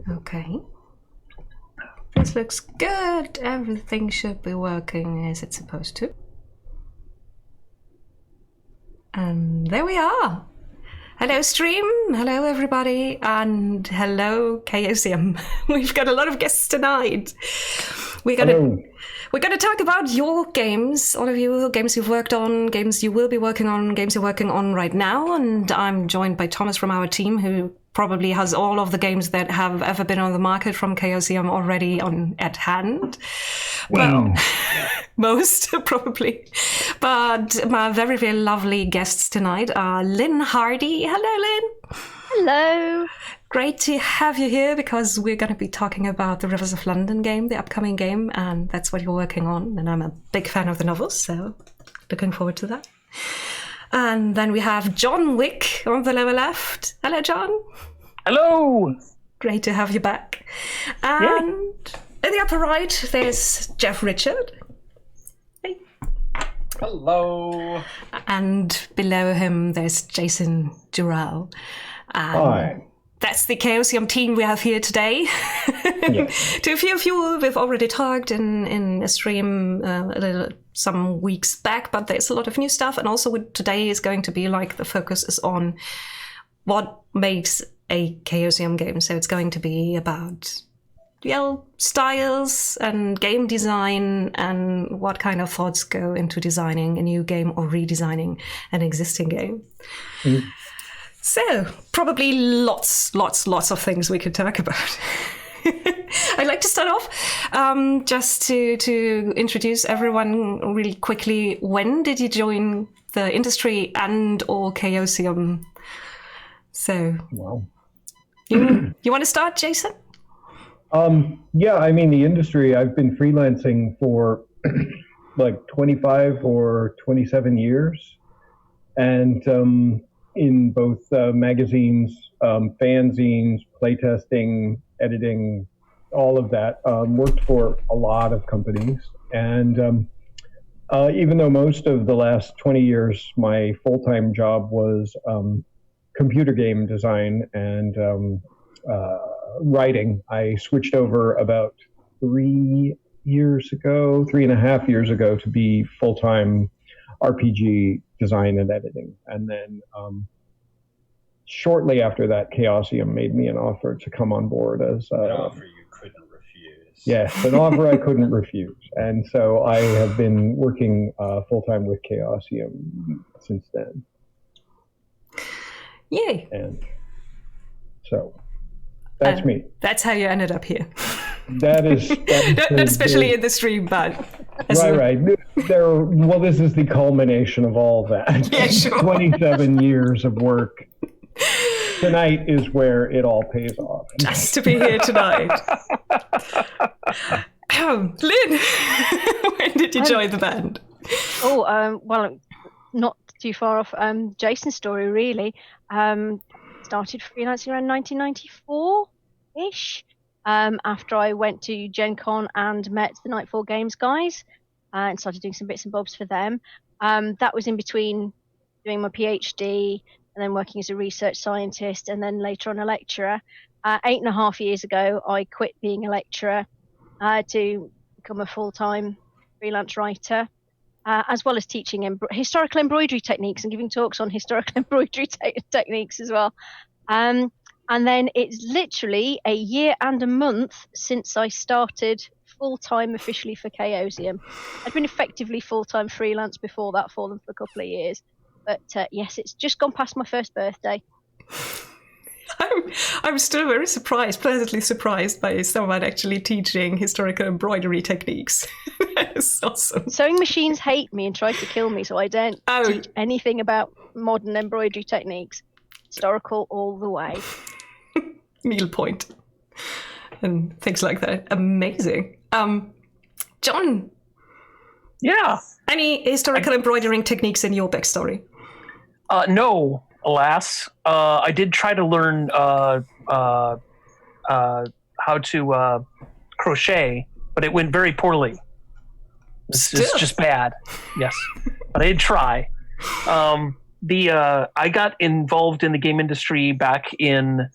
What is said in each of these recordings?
Okay. This looks good. Everything should be working as it's supposed to. And there we are. Hello, stream. Hello, everybody. And hello, Chaosium. We've got a lot of guests tonight. We're gonna talk about your games, all of you, games you've worked on, games you will be working on, games you're working on right now. And I'm joined by Thomas from our team, who probably has all of the games that have ever been on the market from Chaosium already at hand. Well, most probably. But my very, very lovely guests tonight are Lynne Hardy. Hello, Lynn. Hello. Great to have you here because we're going to be talking about the Rivers of London game, the upcoming game, and that's what you're working on. And I'm a big fan of the novels, so looking forward to that. And then we have John Wick on the lower left. Hello, John. Hello. Great to have you back. And in the upper right, there's Jeff Richard. Hey. Hello. And below him, there's Jason Durall. Hi. That's the Chaosium-Team we have here today. Yes. To a few of you, we've already talked in a stream some weeks back, but there's a lot of new stuff. And also today is going to be like the focus is on what makes a Chaosium game. So it's going to be about styles and game design and what kind of thoughts go into designing a new game or redesigning an existing game. Mm. So, probably lots of things we could talk about. I'd like to start off just to introduce everyone really quickly. When did you join the industry and or Chaosium? So, wow. You want to start, Jason? Yeah, I mean, the industry, I've been freelancing for like 25 or 27 years. And in both magazines, fanzines, playtesting, editing, all of that. Worked for a lot of companies. And even though most of the last 20 years, my full-time job was computer game design and writing, I switched over about 3.5 years ago to be full-time RPG design and editing. And then shortly after that, Chaosium made me an offer to come on board as an offer you couldn't refuse. Yes, an offer I couldn't refuse. And so I have been working full-time with Chaosium since then. Yay. And so that's me. That's how you ended up here. That is not especially in the stream, but right. Well, this is the culmination of all that. Yeah, sure. 27 years of work. Tonight is where it all pays off. Just to be here tonight. Lynn, when did you join the band? Well, not too far off Jason's story, really. Started freelancing around 1994-ish. After I went to Gen Con and met the Nightfall Games guys and started doing some bits and bobs for them. That was in between doing my PhD and then working as a research scientist and then later on a lecturer. 8.5 years ago, I quit being a lecturer to become a full-time freelance writer, as well as teaching historical embroidery techniques and giving talks on historical embroidery techniques as well. And then it's literally a year and a month since I started full-time officially for Chaosium. I'd been effectively full-time freelance before that for them for a couple of years. But yes, it's just gone past my first birthday. I'm still very pleasantly surprised by someone actually teaching historical embroidery techniques. That is awesome. Sewing machines hate me and try to kill me, so I don't teach anything about modern embroidery techniques. Historical all the way. Needlepoint and things like that. Amazing. John. Yeah. Any historical embroidering techniques in your backstory? No, alas. I did try to learn how to crochet, but it went very poorly. It's just bad. Yes, but I did try. I got involved in the game industry back in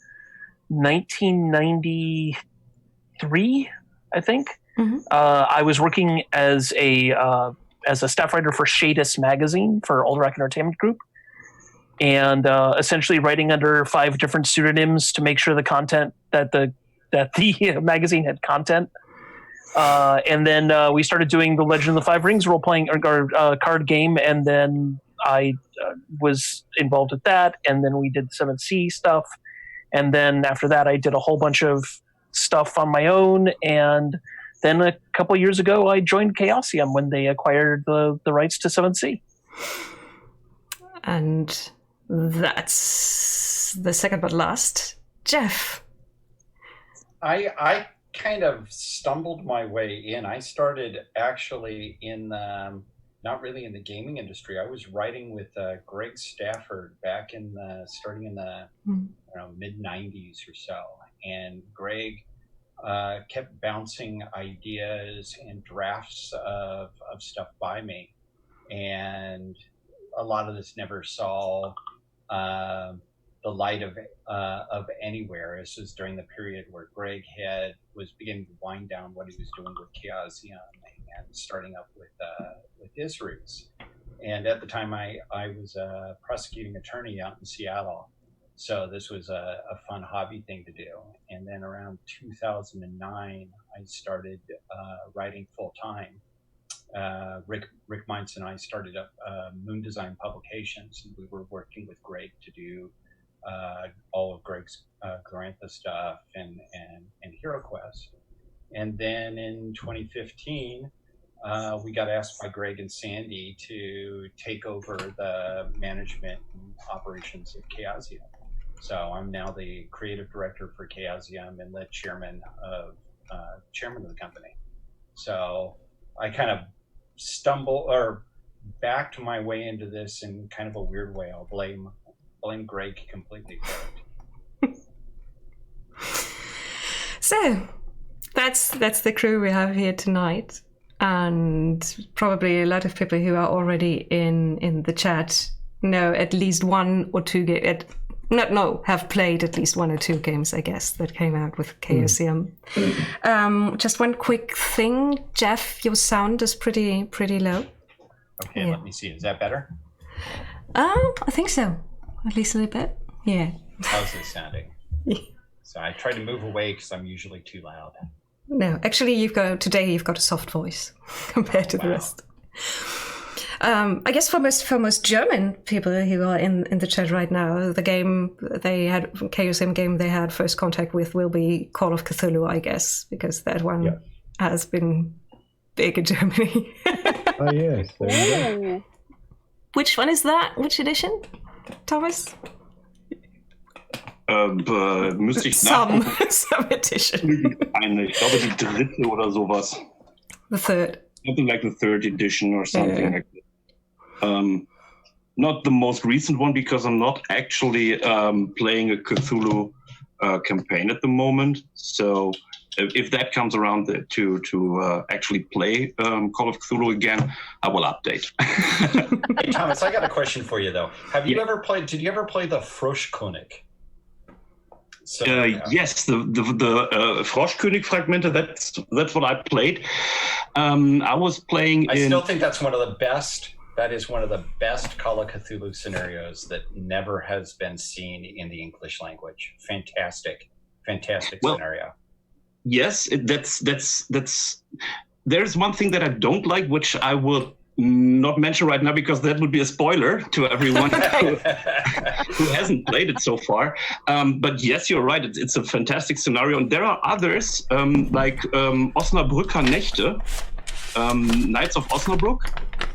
1993, I think. Mm-hmm. I was working as a staff writer for Shadis magazine for Alderac Entertainment Group, and essentially writing under 5 different pseudonyms to make sure the content that the magazine had content. And then we started doing the Legend of the Five Rings role-playing card game, and then I was involved with that, and then we did 7C stuff, and then after that I did a whole bunch of stuff on my own, and then a couple of years ago I joined Chaosium when they acquired the rights to 7C. And that's the second but last, Jeff. I kind of stumbled my way in. I started actually in not really in the gaming industry. I was writing with Greg Stafford back in starting in the mid 90s or so, and Greg kept bouncing ideas and drafts of stuff by me, and a lot of this never saw the light of anywhere. This was during the period where Greg was beginning to wind down what he was doing with Chaosium and starting up with Isrus. And at the time, I was a prosecuting attorney out in Seattle, so this was a fun hobby thing to do. And then around 2009, I started writing full time. Rick Mintz and I started up Moon Design Publications, and we were working with Greg to do all of Greg's Glorantha stuff and HeroQuest. And then in 2015, we got asked by Greg and Sandy to take over the management and operations of Chaosium. So I'm now the creative director for Chaosium and the chairman of the company. So I kind of backed my way into this in kind of a weird way. I'll blame Greg completely for it. So that's the crew we have here tonight, and probably a lot of people who are already in the chat know at least one or two have played at least 1 or 2 games, I guess, that came out with Chaosium. Just one quick thing, Jeff, your sound is pretty low. Okay, Let me see. Is that better? I think so. At least a little bit. Yeah. How's this sounding? So I try to move away because I'm usually too loud. No, actually, you've got a soft voice compared to the rest. I guess for most German people who are in the chat right now, the game Chaosium game they had first contact with will be Call of Cthulhu, I guess, because that one has been big in Germany. Oh yes. There you go. Which one is that? Which edition, Thomas? Müsste ich some edition. Ich glaube die 3. oder sowas. The 3rd. Something like the 3rd edition or something like that. Not the most recent one, because I'm not actually playing a Cthulhu campaign at the moment. So if that comes around to actually play Call of Cthulhu again, I will update. Hey Thomas, I got a question for you though. Did you ever play the Froschkönig? So, yes, the Froschkönig Fragmente. That's what I played. I was playing. I still think that's one of the best. That is one of the best Call of Cthulhu scenarios that never has been seen in the English language. Fantastic scenario. Yes, that's. There's one thing that I don't like, which I will not mention right now because that would be a spoiler to everyone who hasn't played it so far. But yes, you're right. It's a fantastic scenario, and there are others like Osnabrücker Nächte, Knights of Osnabrück.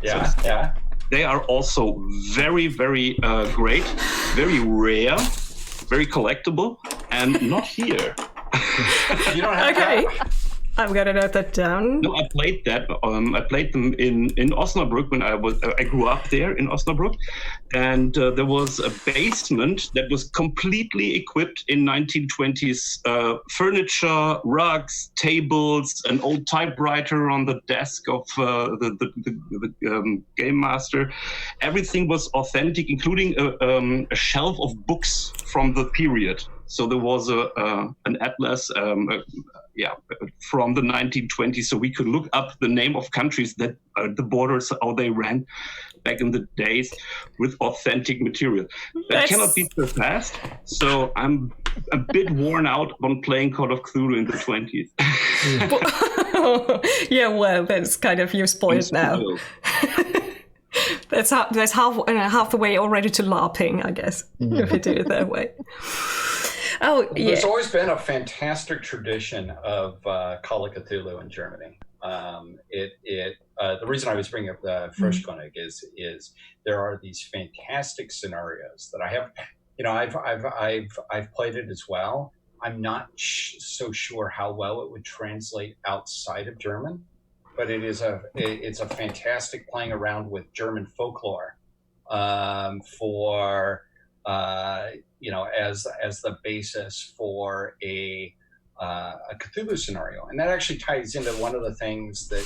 Yeah. They are also very, very great, very rare, very collectible, and not here. You don't have that? I'm gonna note that down. No, I played that. I played them in Osnabrück when I grew up there in Osnabrück, and there was a basement that was completely equipped in 1920s furniture, rugs, tables, an old typewriter on the desk of the game master. Everything was authentic, including a shelf of books from the period. So there was an atlas, from the 1920s, so we could look up the name of countries that the borders, how they ran back in the days, with authentic material. That cannot be surpassed. So I'm a bit worn out on playing Call of Cthulhu in the 20s. Yeah, well, that's kind of you spoiled now. That's half the way already to LARPing, I guess, if you do it that way. Oh, yeah. There's always been a fantastic tradition of Call of Cthulhu in Germany. The reason I was bringing up the Frischkönig is there are these fantastic scenarios that I have. I've played it as well. I'm not so sure how well it would translate outside of German, but it's a fantastic playing around with German folklore as the basis for a Cthulhu scenario. And that actually ties into one of the things that,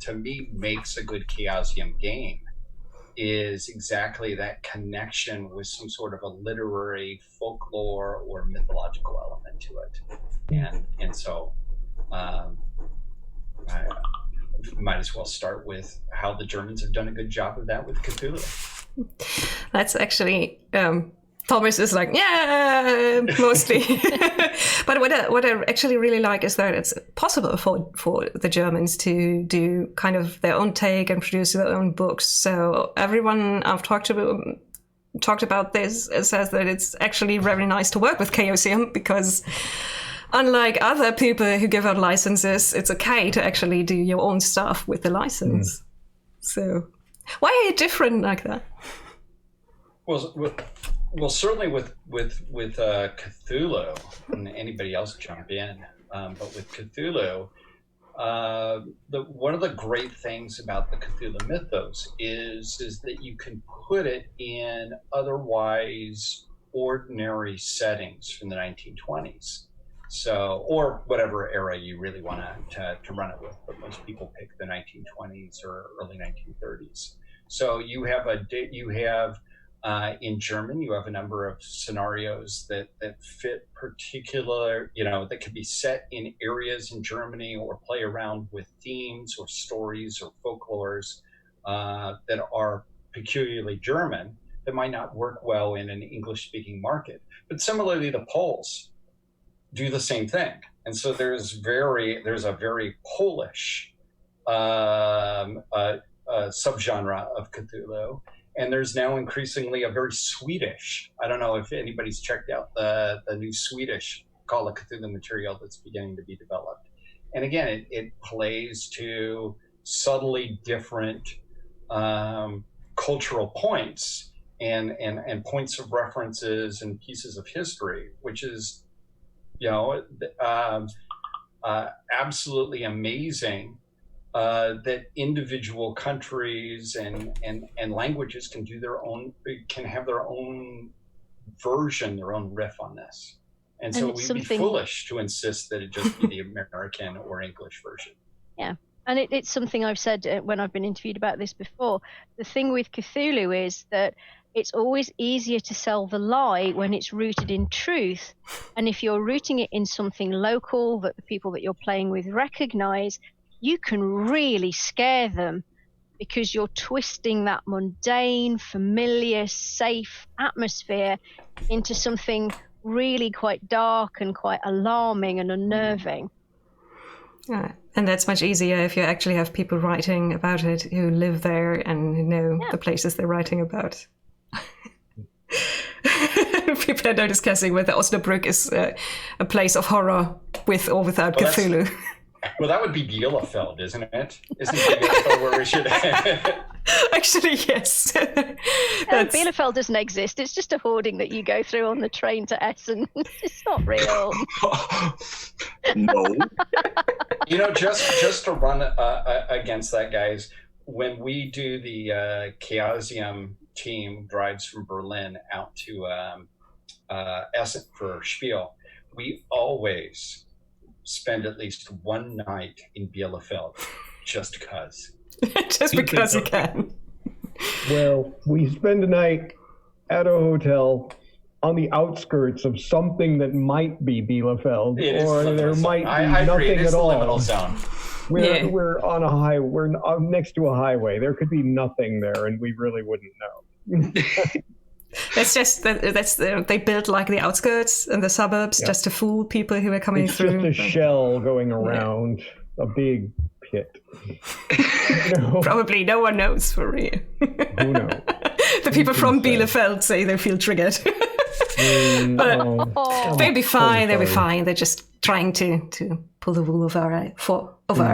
to me makes a good Chaosium game is exactly that connection with some sort of a literary folklore or mythological element to it. And so I might as well start with how the Germans have done a good job of that with Cthulhu. That's actually Thomas is like, yeah, mostly. But what I actually really like is that it's possible for the Germans to do kind of their own take and produce their own books. So everyone I've talked about this says that it's actually very nice to work with Chaosium, because unlike other people who give out licenses, it's okay to actually do your own stuff with the license. So why are you different like that? Well, certainly with Cthulhu, and anybody else jump in, but with Cthulhu, one of the great things about the Cthulhu mythos is that you can put it in otherwise ordinary settings from the 1920s. So, or whatever era you really want to run it with, but most people pick the 1920s or early 1930s. So you have in German, you have a number of scenarios that fit particular, that could be set in areas in Germany or play around with themes or stories or folklores that are peculiarly German that might not work well in an English-speaking market. But similarly, the Poles do the same thing. And so there's a very Polish subgenre of Cthulhu. And there's now increasingly a very Swedish. I don't know if anybody's checked out the new Swedish Call of Cthulhu material that's beginning to be developed. And again, it plays to subtly different cultural points and points of references and pieces of history, which is, absolutely amazing. That individual countries and languages can have their own version, their own riff on this. And so we'd be foolish to insist that it just be the American or English version. Yeah. And it's something I've said when I've been interviewed about this before. The thing with Cthulhu is that it's always easier to sell the lie when it's rooted in truth. And if you're rooting it in something local that the people that you're playing with recognize, you can really scare them because you're twisting that mundane, familiar, safe atmosphere into something really quite dark and quite alarming and unnerving. And that's much easier if you actually have people writing about it who live there and who know the places they're writing about. People are now discussing whether Osnabrück is a place of horror with or without Cthulhu. Well, that would be Bielefeld, isn't it? Isn't Bielefeld where we should Actually, yes. Bielefeld doesn't exist. It's just a hoarding that you go through on the train to Essen. It's not real. No. Just to run against that, guys, when we do the Chaosium-Team drives from Berlin out to Essen for Spiel, we always spend at least one night in Bielefeld, just because. Just because you can. Well, we spend a night at a hotel on the outskirts of something that might be Bielefeld, or there might be nothing at all. Liminal zone. We're on a highway. We're next to a highway. There could be nothing there, and we really wouldn't know. It's just they built like the outskirts and the suburbs just to fool people who are coming through. It's just a shell going around a big pit. Probably no one knows for real. Who knows? The people from Bielefeld say they feel triggered. But they'll be fine. They'll be fine. They're just trying to pull the wool over our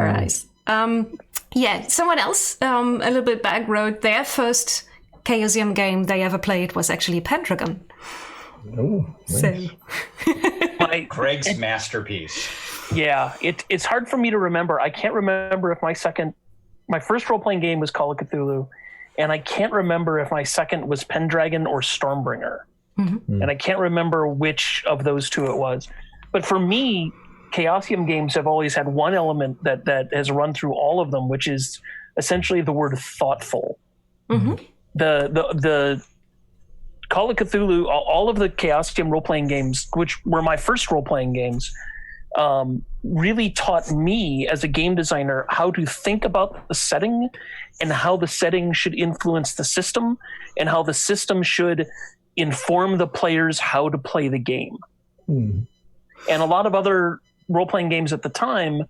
eyes. Someone else a little bit back wrote their first Chaosium game they ever played was actually Pendragon. Oh, nice. So Greg's masterpiece. Yeah, it's hard for me to remember. I can't remember if my first role-playing game was Call of Cthulhu, and I can't remember if my second was Pendragon or Stormbringer. Mm-hmm. And I can't remember which of those two it was. But for me, Chaosium games have always had one element that has run through all of them, which is essentially the word thoughtful. Mm-hmm. The Call of Cthulhu, all of the Chaosium role-playing games, which were my first role-playing games, really taught me as a game designer how to think about the setting and how the setting should influence the system and how the system should inform the players how to play the game. And a lot of other role-playing games at the time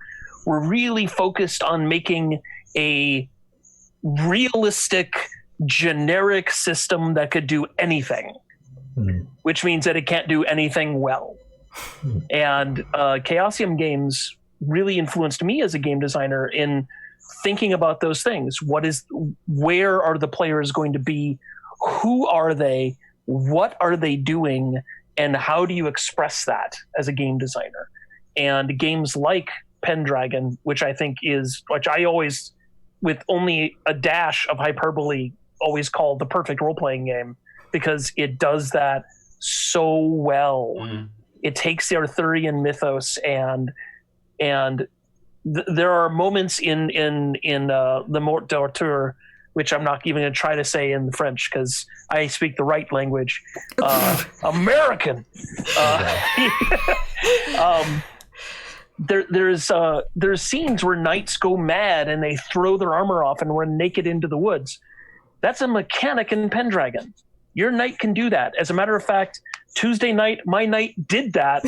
were really focused on making a realistic, generic system that could do anything, which means that it can't do anything well. And Chaosium games really influenced me as a game designer in thinking about those things. Where are the players going to be? Who are they? What are they doing? And how do you express that as a game designer? And games like Pendragon, which I always, with only a dash of hyperbole, always call the perfect role-playing game, because it does that so well. It takes the Arthurian mythos and there are moments in the Mort d'Arthur, which I'm not even going to try to say in French because I speak the right language, American. There's scenes where knights go mad and they throw their armor off and run naked into the woods. That's a mechanic in Pendragon. Your knight can do that. As a matter of fact, Tuesday night, my knight did that.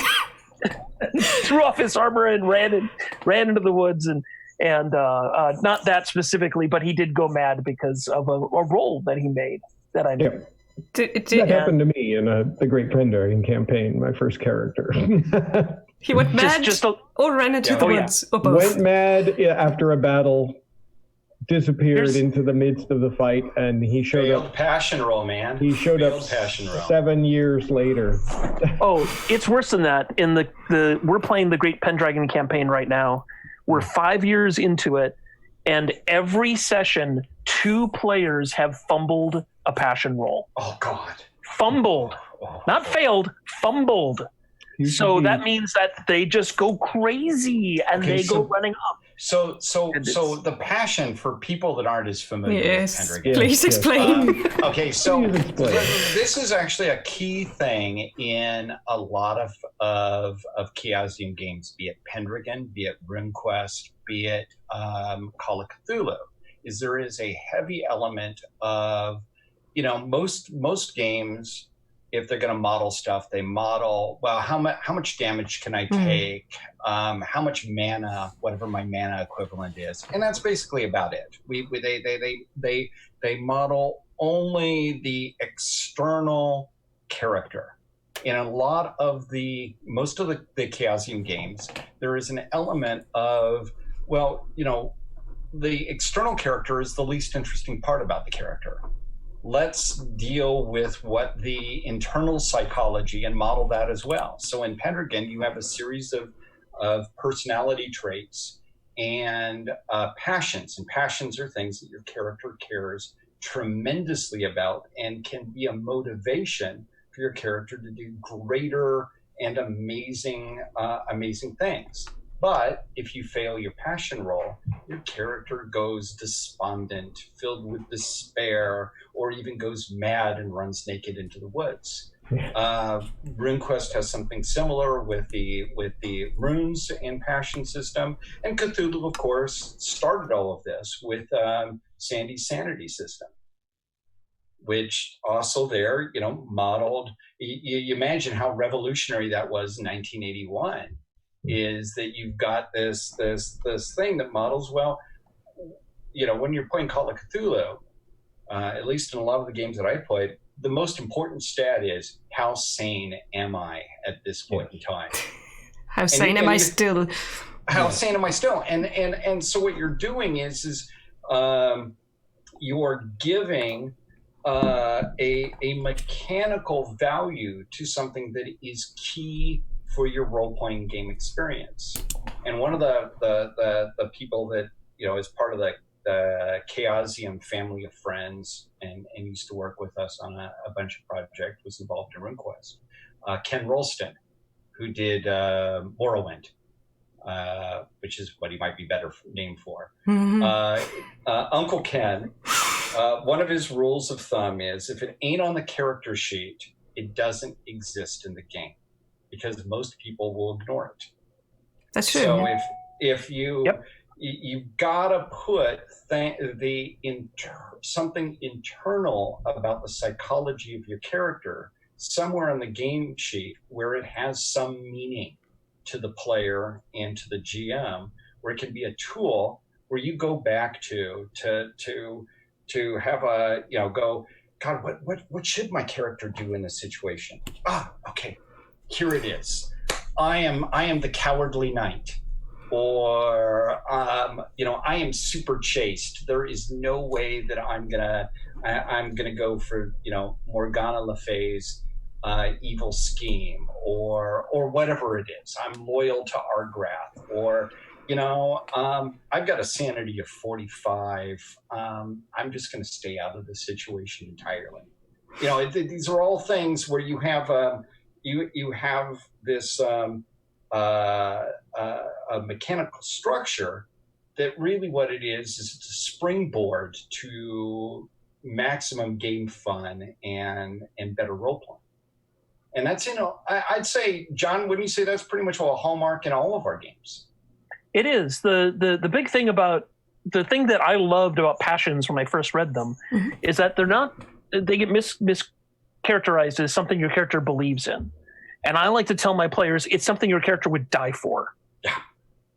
Threw off his armor and ran into the woods and not that specifically, but he did go mad because of a roll that he made that I knew. That happened to me in the Great Pendragon campaign, my first character. He went mad or ran into the woods or both? Went mad after a battle, disappeared into the midst of the fight, and he showed up. Passion roll, man. He showed up 7 years later. Oh, it's worse than that. In the we're playing the Great Pendragon campaign right now. We're 5 years into it, and every session, 2 players have fumbled a passion roll. Oh God! Fumbled, not failed. Fumbled. So that means that they just go crazy and they go running up. So the passion, for people that aren't as familiar with Pendragon. Please explain. Okay, so this is actually a key thing in a lot of Chaosium games, be it Pendragon, be it Runequest, be it Call of Cthulhu, is there is a heavy element of, most games, if they're going to model stuff, they model, well, how much damage can I take? How much mana, whatever my mana equivalent is, and that's basically about it. They model only the external character. In a lot of most of the Chaosium games, there is an element of, the external character is the least interesting part about the character. Let's deal with what the internal psychology and model that as well. So in Pendragon, you have a series of personality traits and passions. And passions are things that your character cares tremendously about and can be a motivation for your character to do greater and amazing things. But if you fail your passion roll, your character goes despondent, filled with despair, or even goes mad and runs naked into the woods. Runequest has something similar with the runes and passion system, and Cthulhu, of course, started all of this with Sandy's sanity system, which also there, modeled. You imagine how revolutionary that was in 1981. Is that you've got this thing that models, well, when you're playing Call of Cthulhu, at least in a lot of the games that I played, the most important stat is how sane am I at this point in time? How sane am I still? How sane am I still? And so what you're doing is you're giving a mechanical value to something that is key for your role-playing game experience. And one of the people that is part of the Chaosium family of friends and used to work with us on a bunch of projects, was involved in Runequest. Ken Rolston, who did Morrowind, which is what he might be better named for. Uncle Ken, one of his rules of thumb is if it ain't on the character sheet, it doesn't exist in the game, because most people will ignore it. That's true. So if you you've got to put something internal about the psychology of your character somewhere on the game sheet where it has some meaning to the player and to the GM, where it can be a tool where you go back to have a go, God, what should my character do in this situation? Okay, here it is. I am the cowardly knight, or I am super chaste. There is no way that I'm gonna go for Morgana Le Fay's evil scheme, or whatever it is. I'm loyal to Argrath, or I've got a sanity of 45. I'm just going to stay out of the situation entirely. These are all things where you have you have this a mechanical structure that really what it is it's a springboard to maximum game fun and better role playing. And that's I'd say, John, wouldn't you say that's pretty much a hallmark in all of our games? It is. The big thing about the thing that I loved about Passions when I first read them is that they get mischaracterized as something your character believes in. And I like to tell my players it's something your character would die for. Yeah.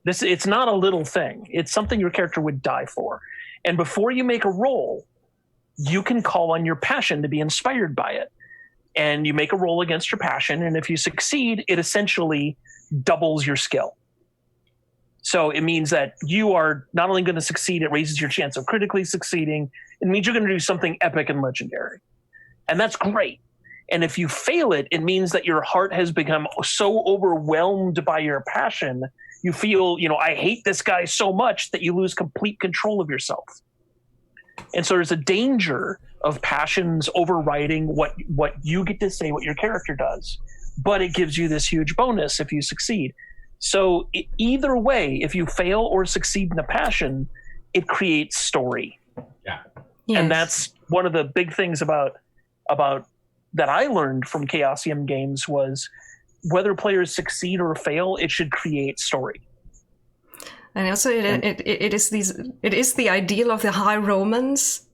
It's not a little thing. It's something your character would die for. And before you make a roll, you can call on your passion to be inspired by it. And you make a roll against your passion, and if you succeed, it essentially doubles your skill. So it means that you are not only going to succeed, it raises your chance of critically succeeding. It means you're going to do something epic and legendary. And that's great. And if you fail it, it means that your heart has become so overwhelmed by your passion, you feel, I hate this guy so much that you lose complete control of yourself. And so there's a danger of passions overriding what you get to say, what your character does. But it gives you this huge bonus if you succeed. So either way, if you fail or succeed in a passion, it creates story. Yeah. Yes. And that's one of the big things about that I learned from Chaosium games was whether players succeed or fail, it should create story. And also it is the ideal of the high romance.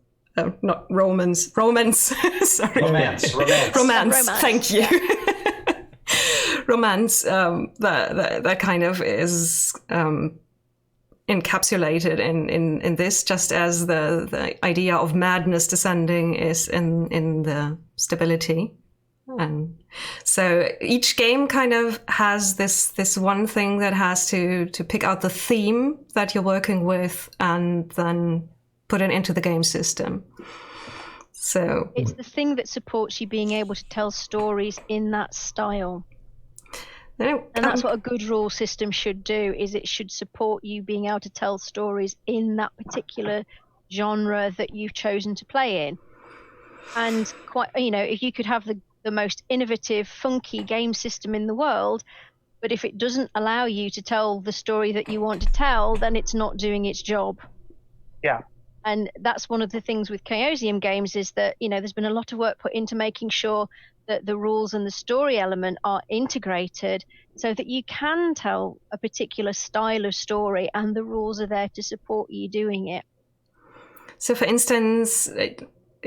Not Romans. Romance. Sorry. Romance. Thank you. Romance. That kind of is encapsulated in this, just as the idea of madness descending is in the stability. And so each game kind of has this one thing that has to pick out the theme that you're working with and then put it into the game system. So it's the thing that supports you being able to tell stories in that style. And that's what a good rule system should do, is it should support you being able to tell stories in that particular genre that you've chosen to play in. And quite, if you could have the most innovative, funky game system in the world, but if it doesn't allow you to tell the story that you want to tell, then it's not doing its job. Yeah. And that's one of the things with Chaosium games is that, there's been a lot of work put into making sure that the rules and the story element are integrated so that you can tell a particular style of story and the rules are there to support you doing it. So, for instance,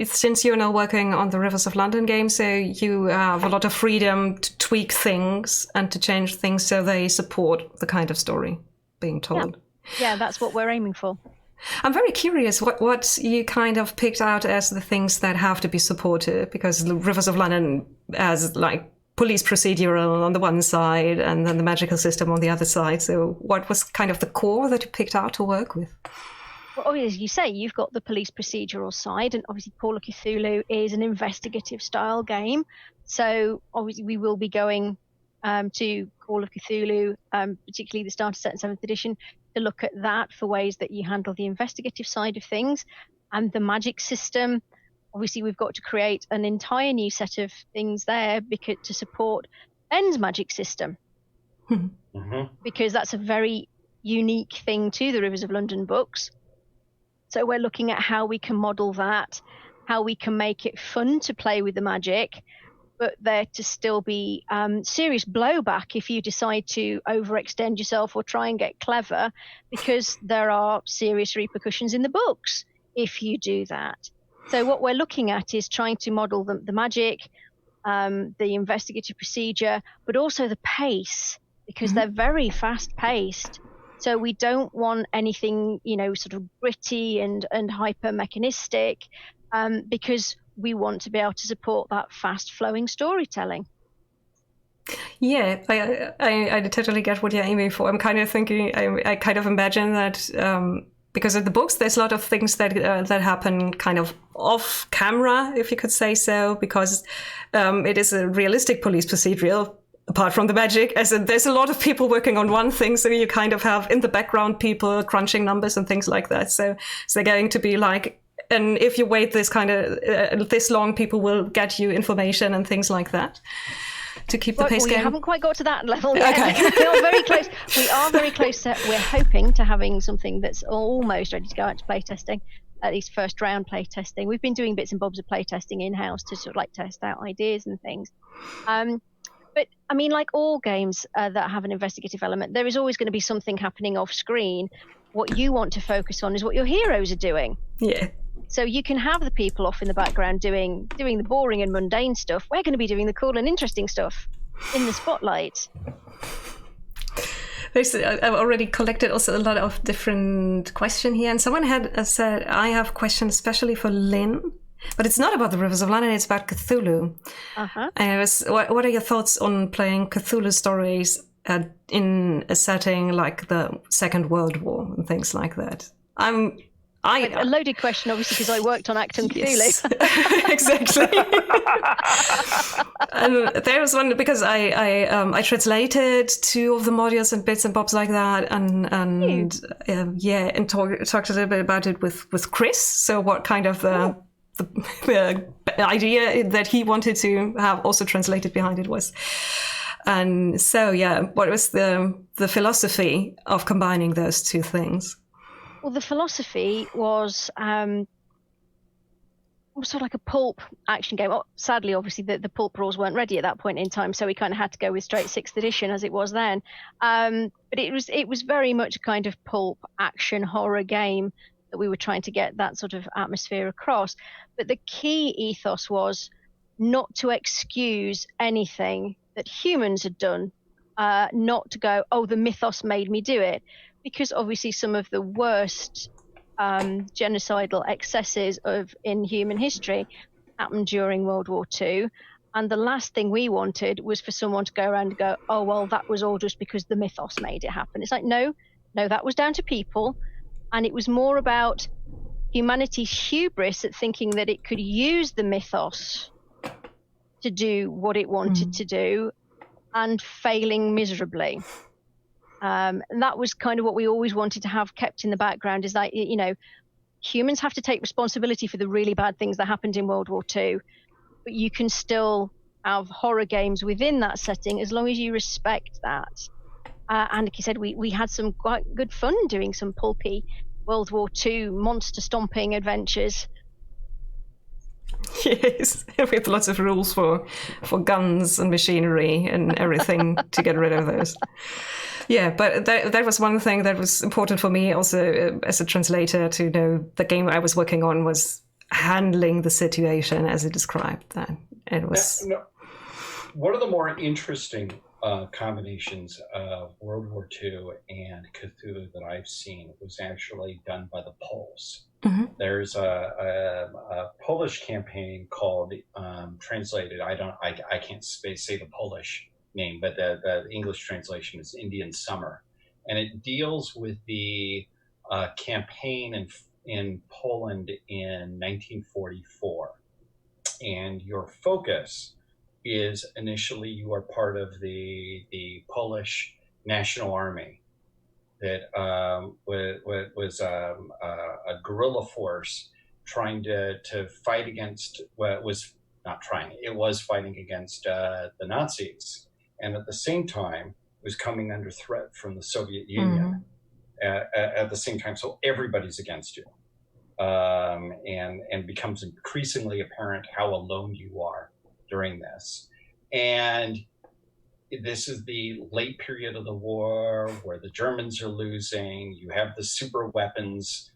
since you're now working on the Rivers of London game, so you have a lot of freedom to tweak things and to change things so they support the kind of story being told. Yeah, that's what we're aiming for. I'm very curious what you kind of picked out as the things that have to be supported, because the Rivers of London has like police procedural on the one side and then the magical system on the other side. So what was kind of the core that you picked out to work with? Well, as you say, you've got the police procedural side, and obviously Call of Cthulhu is an investigative style game. So obviously we will be going to Call of Cthulhu, particularly the starter set in 7th edition, to look at that for ways that you handle the investigative side of things. And the magic system, obviously we've got to create an entire new set of things there to support Ben's magic system. Because that's a very unique thing to the Rivers of London books. So we're looking at how we can model that, how we can make it fun to play with the magic, but there to still be serious blowback if you decide to overextend yourself or try and get clever, because there are serious repercussions in the books if you do that. So what we're looking at is trying to model the magic, the investigative procedure, but also the pace, because they're very fast-paced. So we don't want anything, sort of gritty and hyper-mechanistic, because we want to be able to support that fast-flowing storytelling. Yeah, I totally get what you're aiming for. I'm kind of thinking, I kind of imagine that because in the books there's a lot of things that happen kind of off camera, if you could say so, because it is a realistic police procedural. Apart from the magic, as in there's a lot of people working on one thing, so you kind of have in the background people crunching numbers and things like that. So they're going to be like, and if you wait this kind of this long, people will get you information and things like that to keep the pace going. We haven't quite got to that level yet. Okay. We are very close. We are very close. We're hoping to having something that's almost ready to go out to playtesting, at least first round playtesting. We've been doing bits and bobs of playtesting in-house to sort of like test out ideas and things. But I mean, like all games that have an investigative element, there is always going to be something happening off screen. What you want to focus on is what your heroes are doing. Yeah. So you can have the people off in the background doing the boring and mundane stuff. We're going to be doing the cool and interesting stuff in the spotlight. I've already collected also a lot of different questions here, and someone had said, I have questions especially for Lynn. But it's not about the Rivers of London, it's about Cthulhu. What are your thoughts on playing Cthulhu stories in a setting like the Second World War and things like that? A loaded question, obviously, because I worked on Acton yes. Cthulhu. Exactly. And there was one, because I translated 2 of the modules and bits and bobs like that, and talked a little bit about it with Chris. So what kind of the idea that he wanted to have also translated behind it was. And so, what was the philosophy of combining those 2 things? Well, the philosophy was sort of like a pulp action game. Sadly, obviously, the pulp rules weren't ready at that point in time, so we kind of had to go with straight 6th edition as it was then. But it was very much a kind of pulp action horror game that we were trying to get that sort of atmosphere across. But the key ethos was not to excuse anything that humans had done, not to go, oh, the mythos made me do it. Because obviously some of the worst genocidal excesses in human history happened during World War II. And the last thing we wanted was for someone to go around and go, oh, well, that was all just because the mythos made it happen. It's like, no, that was down to people. And it was more about humanity's hubris at thinking that it could use the mythos to do what it wanted to do and failing miserably. And that was kind of what we always wanted to have kept in the background, is that, humans have to take responsibility for the really bad things that happened in World War II, but you can still have horror games within that setting as long as you respect that. And like you said, we had some quite good fun doing some pulpy World War II monster stomping adventures. Yes, with lots of rules for guns and machinery and everything to get rid of those. Yeah, but that was one thing that was important for me also as a translator, to know the game I was working on was handling the situation as it described that. It was... One of the more interesting combinations of World War II and Cthulhu that I've seen was actually done by the Poles. Mm-hmm. There's a Polish campaign called, translated, I can't say the Polish name, but the English translation is Indian Summer. And it deals with the campaign in Poland in 1944. And your focus is initially you are part of the Polish National Army that was a guerrilla force trying to fight against, well, it was fighting against the Nazis, and at the same time was coming under threat from the Soviet Union at the same time. So everybody's against you, and becomes increasingly apparent how alone you are during this. And this is the late period of the war where the Germans are losing. You have the super weapons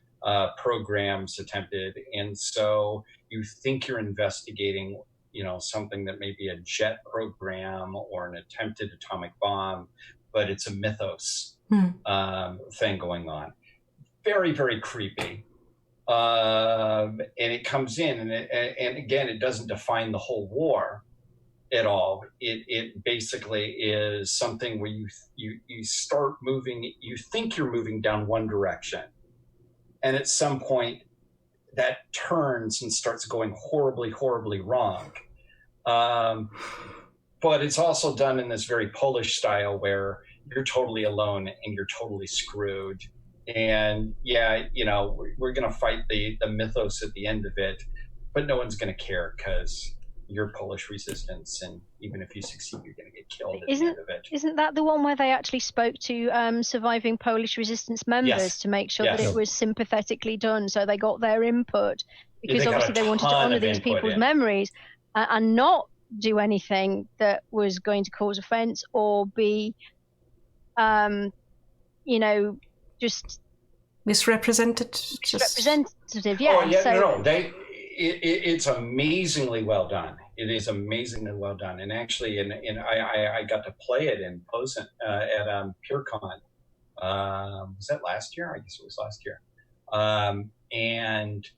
programs attempted. And so you think you're investigating, something that may be a jet program or an attempted atomic bomb, but it's a mythos thing going on. Very, very creepy. And it comes in, and again, it doesn't define the whole war at all. It basically is something where you start moving, you think you're moving down one direction, and at some point that turns and starts going horribly, horribly wrong. But it's also done in this very Polish style where you're totally alone and you're totally screwed. And yeah, we're going to fight the mythos at the end of it, but no one's going to care because you're Polish resistance, and even if you succeed, you're going to get killed at the end of it. Isn't that the one where they actually spoke to surviving Polish resistance members to make sure that it was sympathetically done, so they got their input? Because obviously they wanted to honor these people's memories and not do anything that was going to cause offense or be, just misrepresented. Representative, yeah. Oh, yeah, no. It's amazingly well done. It is amazingly well done. And actually, I got to play it in Posen at PureCon. Was that last year? I guess it was last year. And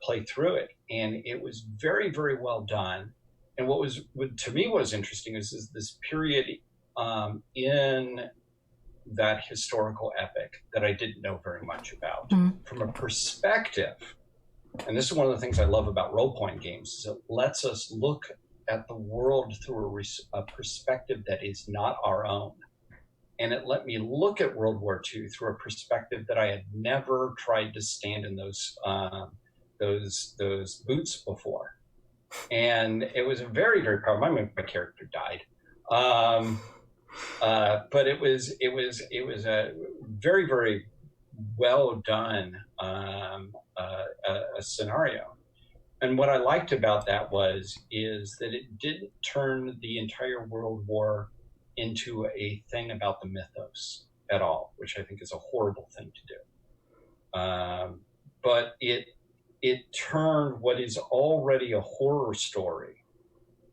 play through it, and it was very, very well done. And what to me was interesting is this period in that historical epic that I didn't know very much about from a perspective. And this is one of the things I love about role-playing games, is it lets us look at the world through a perspective that is not our own. And it let me look at World War II through a perspective that I had never tried to stand in those boots before. And it was a very, very powerful. My character died. But it was a very, very well done a scenario. And what I liked about that is that it didn't turn the entire World War into a thing about the mythos at all, which I think is a horrible thing to do. But it turned what is already a horror story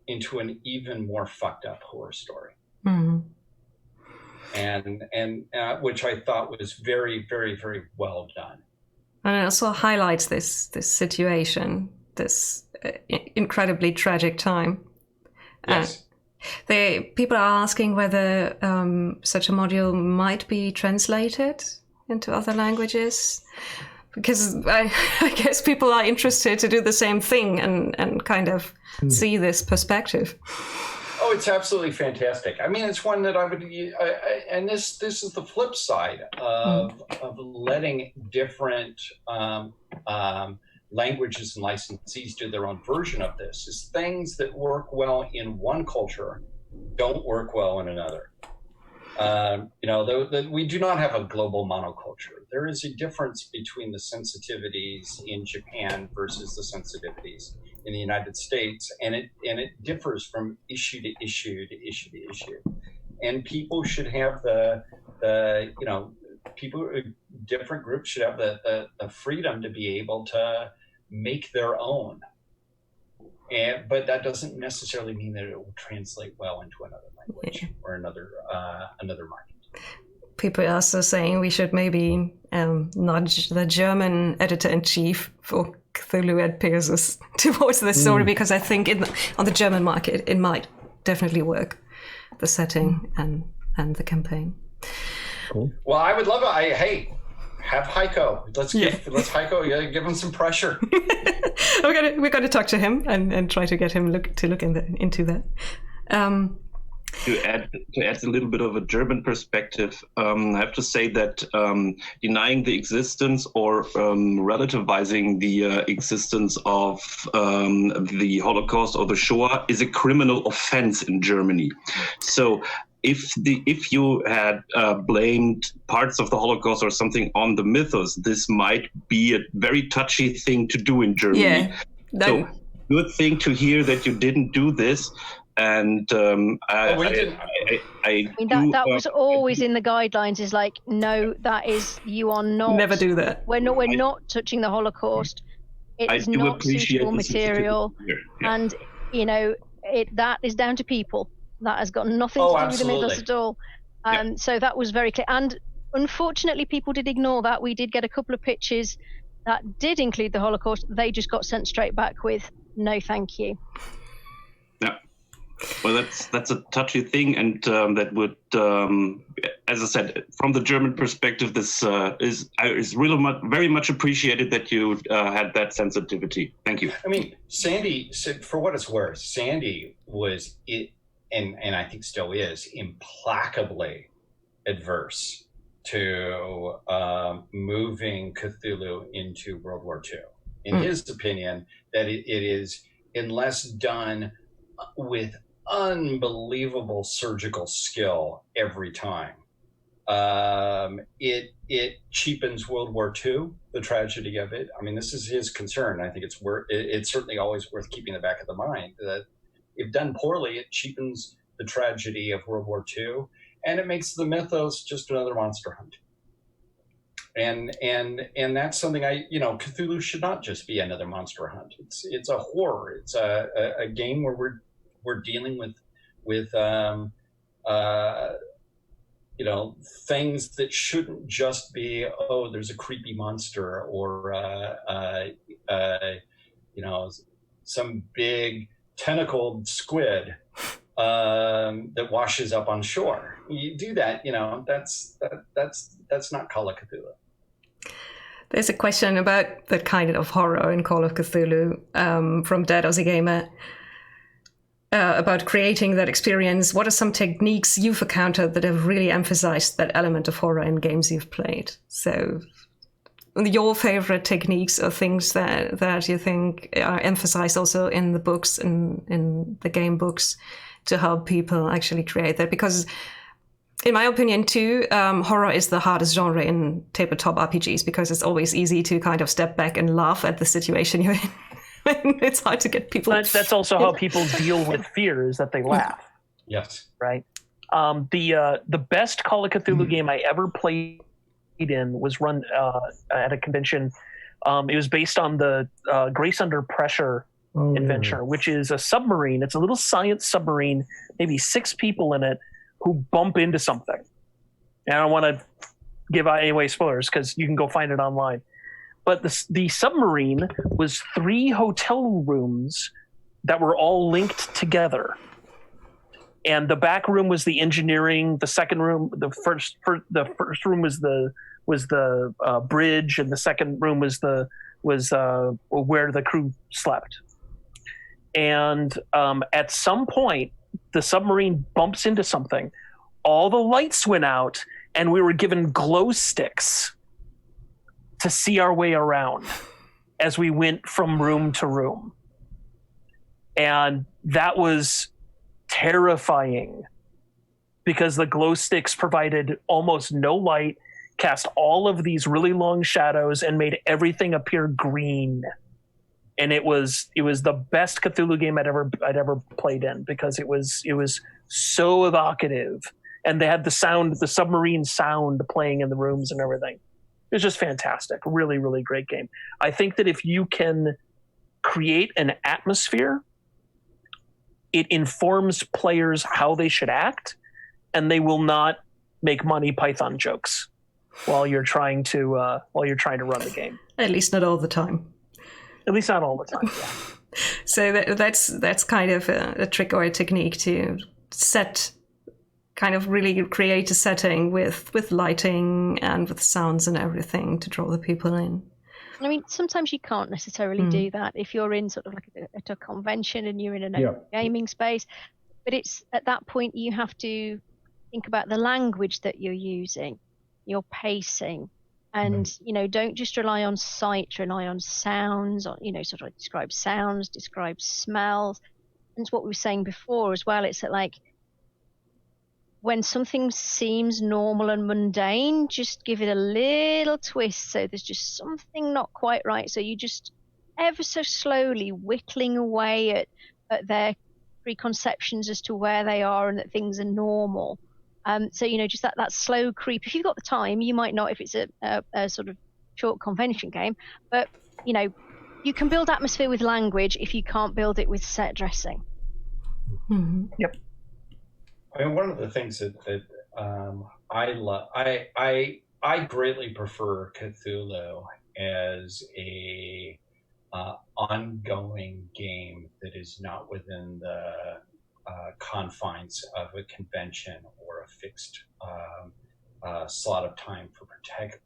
into an even more fucked up horror story. Mm-hmm. And which I thought was very, very, very well done. And it also highlights this situation, this incredibly tragic time. Yes. People are asking whether such a module might be translated into other languages, because I guess people are interested to do the same thing and kind of see this perspective. Oh, it's absolutely fantastic. I mean, it's one that I would, and this is the flip side of letting different languages and licensees do their own version of this. Is things that work well in one culture don't work well in another. We do not have a global monoculture. There is a difference between the sensitivities in Japan versus the sensitivities in the United States, and it differs from issue to issue to issue to issue. And people should have different groups should have the freedom to be able to make their own. But that doesn't necessarily mean that it will translate well into another language or another market. People are also saying we should maybe nudge the German editor-in-chief for Cthulhu and Pegasus towards this story, because I think on the German market it might definitely work, the setting and the campaign. Cool. Well, I would love it. Hey, have Heiko. Let's Heiko. Give him some pressure. We're going to talk to him and try to get him to look into that. To add a little bit of a German perspective, I have to say that denying the existence or relativizing the existence of the Holocaust or the Shoah is a criminal offense in Germany. So if you had blamed parts of the Holocaust or something on the mythos, this might be a very touchy thing to do in Germany. Yeah, so good thing to hear that you didn't do this. And that was always in the guidelines. Is like, no, that is, you are not. Never do that. We're not touching the Holocaust. It is not suitable material, and that is down to people. That has got nothing to do with the mythos at all. So that was very clear. And unfortunately, people did ignore that. We did get a couple of pitches that did include the Holocaust. They just got sent straight back with no, thank you. Yeah. Well, that's a touchy thing, and that would, as I said, from the German perspective, this is really very much appreciated that you had that sensitivity. Thank you. I mean, Sandy, for what it's worth, Sandy was and I think still is implacably adverse to moving Cthulhu into World War II. In his opinion, that it is, unless done with unbelievable surgical skill every time, it cheapens World War II, the tragedy of it. I mean, this is his concern. I think it's certainly always worth keeping in the back of the mind that if done poorly, it cheapens the tragedy of World War II, and it makes the mythos just another monster hunt. And that's something Cthulhu should not just be another monster hunt. It's a horror. It's a game where we're dealing with things that shouldn't just be, there's a creepy monster or some big tentacled squid that washes up on shore. You do that, that's not Call of Cthulhu. There's a question about that kind of horror in Call of Cthulhu from Dead Aussie Gamer about creating that experience. What are some techniques you've encountered that have really emphasized that element of horror in games you've played? So your favorite techniques or things that you think are emphasized also in the books, in the game books, to help people actually create that? Because in my opinion too, horror is the hardest genre in tabletop RPGs, because it's always easy to kind of step back and laugh at the situation you're in. It's hard to get people. That's also how people deal with fear, is that they laugh. Yes. Right. The best Call of Cthulhu game I ever played in was run at a convention. It was based on the Grace Under Pressure adventure, which is a submarine. It's a little science submarine, maybe 6 people in it, who bump into something. And I don't want to give away spoilers because you can go find it online. But the submarine was 3 hotel rooms that were all linked together. And the back room was the engineering. The second room, the first room was the bridge, and the second room was where the crew slept. And at some point, the submarine bumps into something. All the lights went out, and we were given glow sticks to see our way around as we went from room to room. And that was terrifying because the glow sticks provided almost no light, cast all of these really long shadows, and made everything appear green. And it was the best Cthulhu game I'd ever played in, because it was so evocative, and they had the submarine sound playing in the rooms and everything. It was just fantastic. Really, really great game. I think that if you can create an atmosphere, it informs players how they should act, and they will not make Monty Python jokes while you're trying to run the game. At least not all the time. At least not all the time. Yeah. So that's kind of a trick or a technique to kind of really create a setting with lighting and with sounds and everything to draw the people in. I mean, sometimes you can't necessarily do that if you're in sort of like at a convention and you're in an open gaming space. But it's at that point you have to think about the language that you're using, your pacing, and don't just rely on sight, rely on sounds, or sort of describe sounds, describe smells. And it's what we were saying before as well. It's that, like, when something seems normal and mundane, just give it a little twist, so there's just something not quite right. So you just ever so slowly whittling away at their preconceptions as to where they are and that things are normal. So just that slow creep. If you've got the time, you might not if it's a sort of short convention game, but you can build atmosphere with language if you can't build it with set dressing. Mm-hmm. Yep. I mean, one of the things that I love, I greatly prefer Cthulhu as a ongoing game that is not within the confines of a convention or a fixed slot of time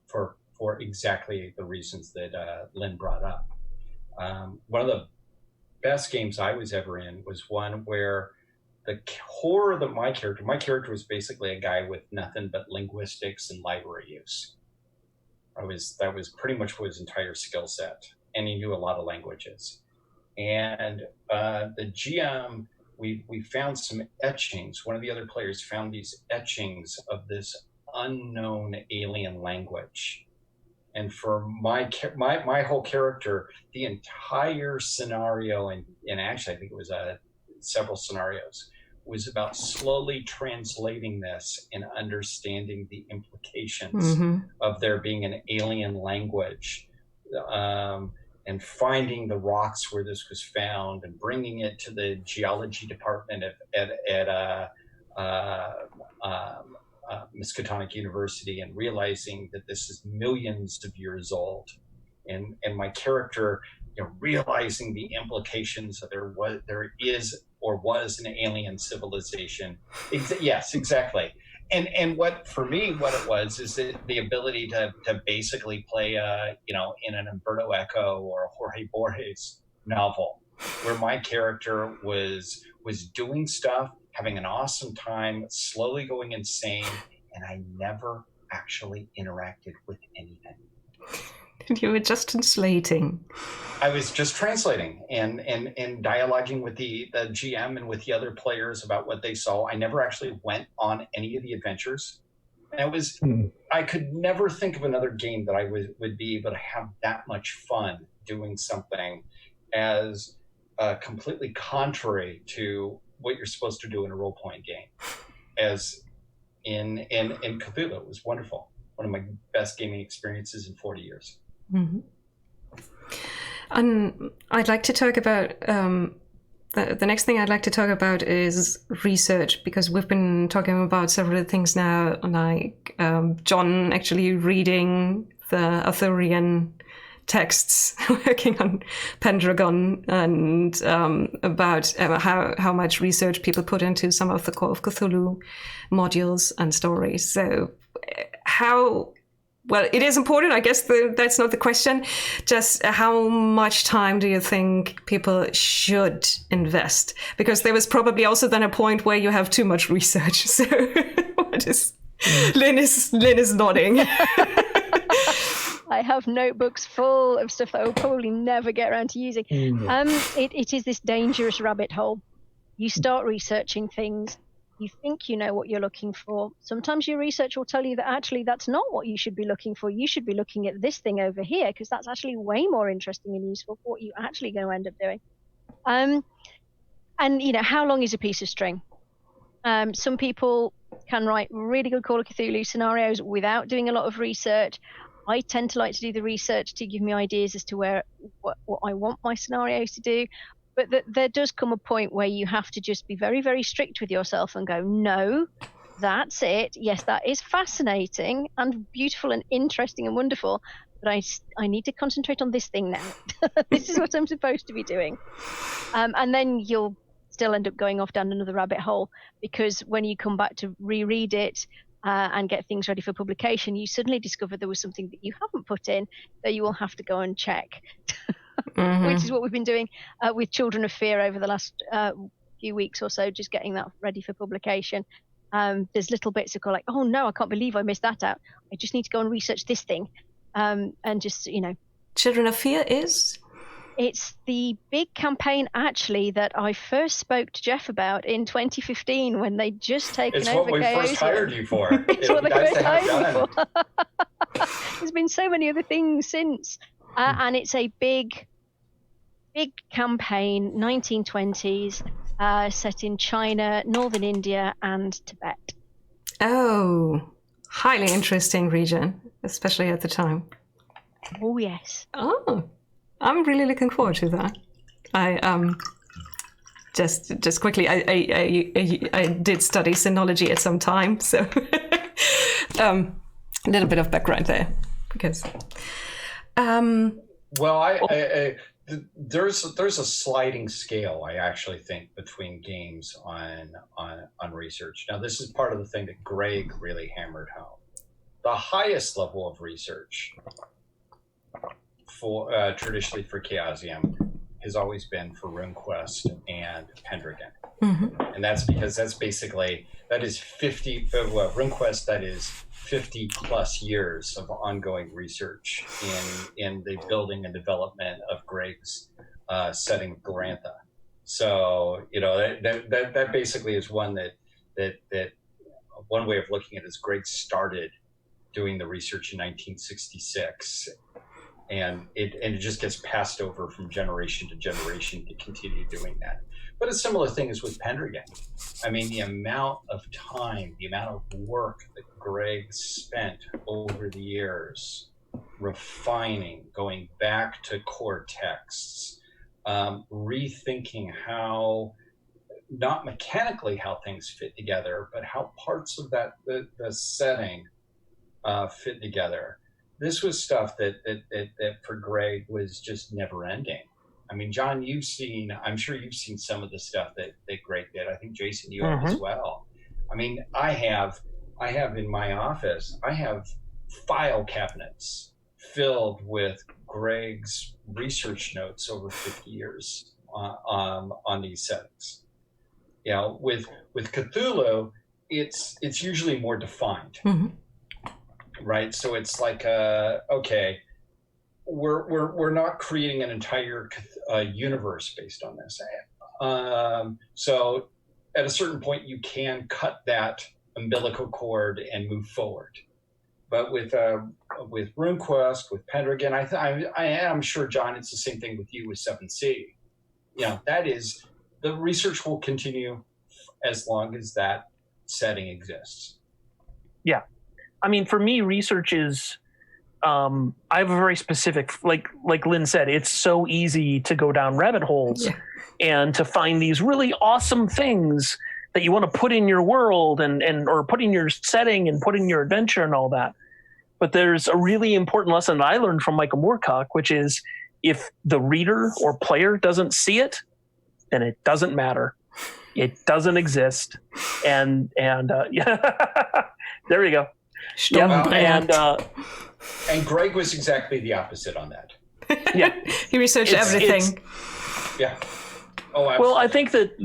for exactly the reasons that Lynn brought up. One of the best games I was ever in was one where the core that my character was basically a guy with nothing but linguistics and library use. That was pretty much his entire skill set, and he knew a lot of languages. And the GM, we found some etchings. One of the other players found these etchings of this unknown alien language. And for my whole character, the entire scenario, and actually I think it was several scenarios, was about slowly translating this and understanding the implications of there being an alien language, and finding the rocks where this was found and bringing it to the geology department at Miskatonic University and realizing that this is millions of years old, and my character realizing the implications that there is or was an alien civilization. Yes, exactly. And what it was is the ability to basically play in an Umberto Eco or a Jorge Borges novel, where my character was doing stuff, having an awesome time, slowly going insane, and I never actually interacted with anything. You were just translating. I was just translating and dialoguing with the GM and with the other players about what they saw. I never actually went on any of the adventures. And I could never think of another game that I would be able to have that much fun doing something as completely contrary to what you're supposed to do in a role-playing game. As in Cthulhu, it was wonderful. One of my best gaming experiences in 40 years. Mm-hmm. And I'd like to talk about the next thing I'd like to talk about is research, because we've been talking about several things now, like John actually reading the Arthurian texts, working on Pendragon, and about how much research people put into some of the Call of Cthulhu modules and stories. So well, it is important. I guess that's not the question. Just how much time do you think people should invest? Because there was probably also then a point where you have too much research. So Lynn is nodding. I have notebooks full of stuff that I will probably never get around to using. It is this dangerous rabbit hole. You start researching things You think you know what you're looking for. Sometimes your research will tell you that actually that's not what you should be looking for. You should be looking at this thing over here because that's actually way more interesting and useful for what you're actually going to end up doing. And you know, how long is a piece of string? Some people can write really good Call of Cthulhu scenarios without doing a lot of research. I tend to like to do the research to give me ideas as to what I want my scenarios to do. But there does come a point where you have to just be very, very strict with yourself and go, no, that's it. Yes, that is fascinating and beautiful and interesting and wonderful. But I need to concentrate on this thing now. This is what I'm supposed to be doing. And then you'll still end up going off down another rabbit hole, because when you come back to reread it and get things ready for publication, you suddenly discover there was something that you haven't put in that you will have to go and check. Which is what we've been doing with Children of Fear over the last few weeks or so, just getting that ready for publication. There's little bits of go like, oh no, I can't believe I missed that out. I just need to go and research this thing. And just, you know. Children of Fear is? It's the big campaign, actually, that I first spoke to Jeff about in 2015 when they'd just taken over Chaosium. It's what we first hired you for. It's what they first hired me for. There's been so many other things since. And it's a big campaign, 1920s, set in China, northern India, and Tibet. Oh, highly interesting region, especially at the time. Oh, yes. Oh, I'm really looking forward to that. I just quickly, I did study sinology at some time, so a little bit of background there, because. Well, there's a sliding scale, I actually think, between games on research. Now, this is part of the thing that Greg really hammered home. The highest level of research for traditionally for Chaosium has always been for Runequest and Pendragon. And that's because that is 50, Runequest, that is 50 plus years of ongoing research in the building and development of Greg's setting of Glorantha. So, you know, that basically is one that one way of looking at it is Greg started doing the research in 1966. And it just gets passed over from generation to generation to continue doing that. But a similar thing is with Pendragon. I mean, the amount of time, the amount of work that Greg spent over the years refining, going back to core texts, rethinking how, not mechanically how things fit together, but how parts of that the setting fit together. This was stuff that for Greg was just never ending. I mean, John, I'm sure you've seen some of the stuff that Greg did. I think Jason, you have as well. I mean, I have in my office, I have file cabinets filled with Greg's research notes over 50 years on these settings. You know, with Cthulhu, it's usually more defined. Right, so it's like, okay, we're not creating an entire universe based on this. So at a certain point, you can cut that umbilical cord and move forward. But with RuneQuest, with Pendragon, I am sure, John, it's the same thing with you with 7C. You know, that is, the research will continue as long as that setting exists. Yeah. I mean, for me, research is, I have a very specific, like Lynn said, it's so easy to go down rabbit holes and to find these really awesome things that you want to put in your world or put in your setting and put in your adventure and all that. But there's a really important lesson that I learned from Michael Moorcock, which is if the reader or player doesn't see it, then it doesn't matter. It doesn't exist. And yeah, there we go. And Greg was exactly the opposite on that. Yeah, he researched everything. Yeah. Oh, absolutely. Well, I think that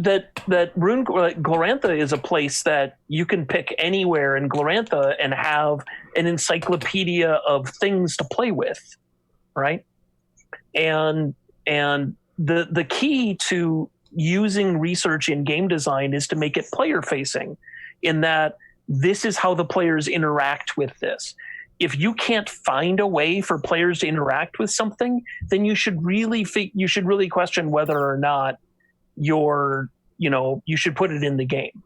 Glorantha is a place that you can pick anywhere in Glorantha and have an encyclopedia of things to play with, right? And the key to using research in game design is to make it player facing, in that this is how the players interact with this. If you can't find a way for players to interact with something, then you should really question whether or not you should put it in the game.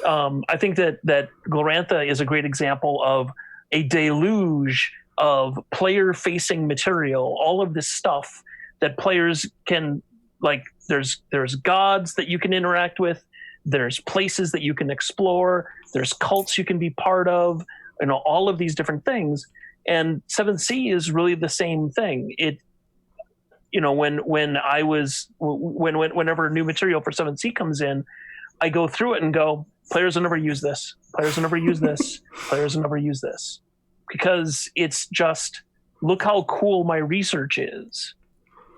I think that Glorantha is a great example of a deluge of player-facing material, all of this stuff that players can, like, there's gods that you can interact with, there's places that you can explore, there's cults you can be part of, all of these different things. And 7th Sea is really the same thing. It, whenever new material for 7th Sea comes in, I go through it and go, players will never use this, players will never use this, players will never use this. Because it's just, look how cool my research is,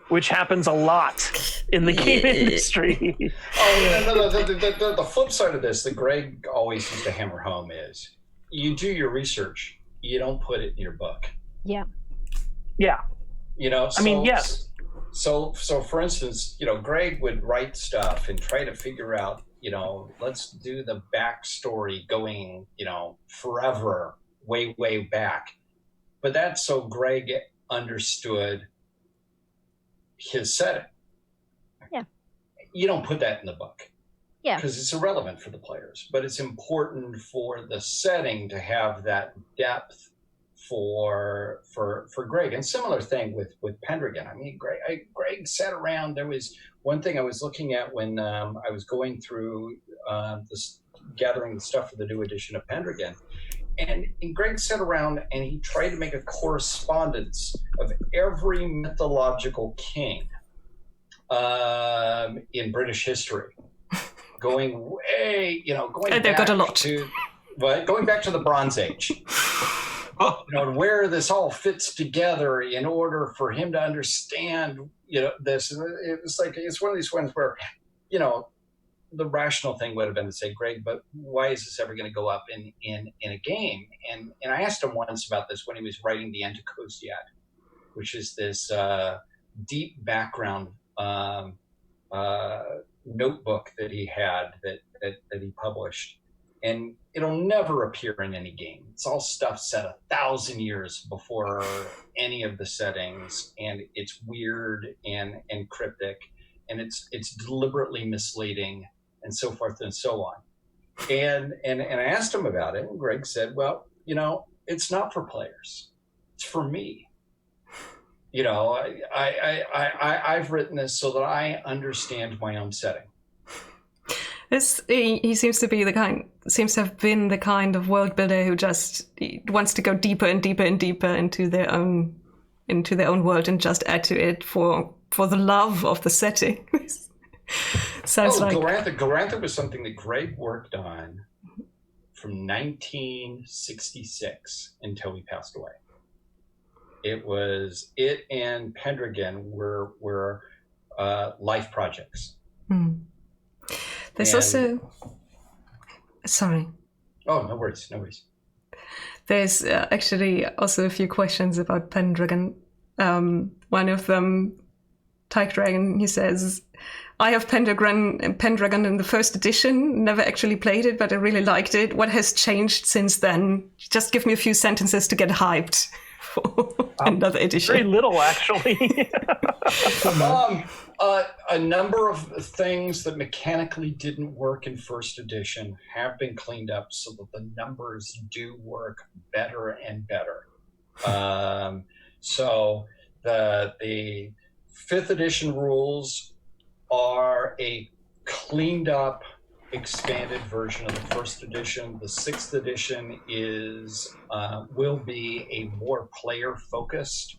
which happens a lot in the game industry. The flip side of this that Greg always used to hammer home is, you do your research, you don't put it in your book. Yeah. Yeah. Yes. So for instance, Greg would write stuff and try to figure out, let's do the backstory going, forever, way back. But that's so Greg understood his setting. Yeah. You don't put that in the book. Yeah. Because it's irrelevant for the players. But it's important for the setting to have that depth for Greg. And similar thing with Pendragon. I mean, Greg sat around. There was one thing I was looking at when I was going through gathering the stuff for the new edition of Pendragon. And Greg sat around and he tried to make a correspondence of every mythological king in British history, going way, going back got a lot. Going back to the Bronze Age. Where this all fits together in order for him to understand, this. It was like, it's one of these ones where, the rational thing would have been to say, Greg, but why is this ever going to go up in a game? And I asked him once about this when he was writing the Antiquosiad, which is this deep background notebook that he had that he published. And it'll never appear in any game. It's all stuff set 1,000 years before any of the settings, and it's weird and cryptic, and it's deliberately misleading, and so forth and so on. And I asked him about it, and Greg said, well, it's not for players. It's for me. I've written this so that I understand my own setting. He seems to have been the kind of world builder who just wants to go deeper and deeper and deeper into their own world and just add to it for the love of the setting. Sounds like Glorantha was something that Greg worked on from 1966 until he passed away. It and Pendragon were life projects. There's also... Sorry. Oh, no worries. There's actually also a few questions about Pendragon. One of them, Tyke Dragon, he says, I have Pendragon in the first edition, never actually played it, but I really liked it. What has changed since then? Just give me a few sentences to get hyped for another edition. Very little, actually. A number of things that mechanically didn't work in first edition have been cleaned up so that the numbers do work better and better. So the 5th edition rules are a cleaned up, expanded version of the first edition. The 6th edition will be a more player focused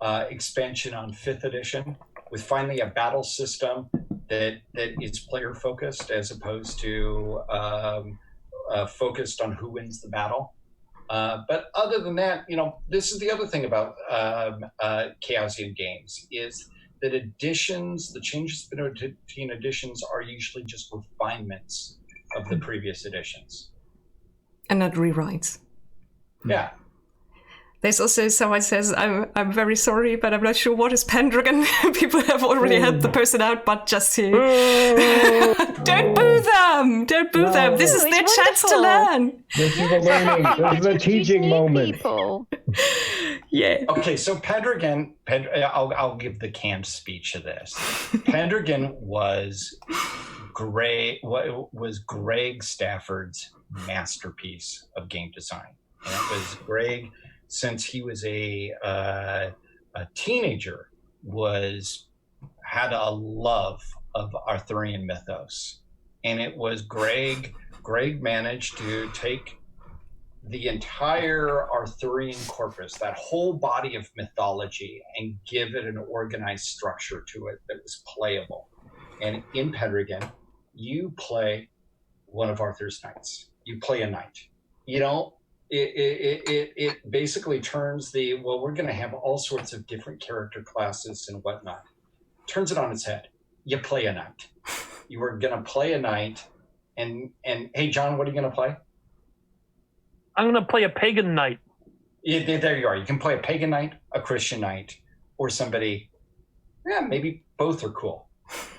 expansion on 5th edition, with finally a battle system that is player focused as opposed to focused on who wins the battle. But other than that, this is the other thing about Chaosium games is that the changes between editions are usually just refinements of the previous editions. And not rewrites. Yeah. There's also someone says, I'm very sorry, but I'm not sure what is Pendragon. People have already had the person out, but just to... Don't boo them! Don't boo them! This is their chance to learn! This is a learning, this is a teaching moment. People. Yeah. Okay, so Pendragon, I'll give the canned speech of this. Pendragon was Greg Stafford's masterpiece of game design. And it was Greg, since he was a teenager, had a love of Arthurian mythos. And it was Greg managed to take the entire Arthurian corpus, that whole body of mythology, and give it an organized structure to it that was playable. And in Pendragon, you play one of Arthur's knights. You play a knight. You know, it basically turns we're going to have all sorts of different character classes and whatnot. Turns it on its head. You play a knight. You are going to play a knight. And hey, John, what are you going to play? I'm going to play a pagan knight. Yeah, there you are. You can play a pagan knight, a Christian knight, or somebody. Yeah, maybe both are cool.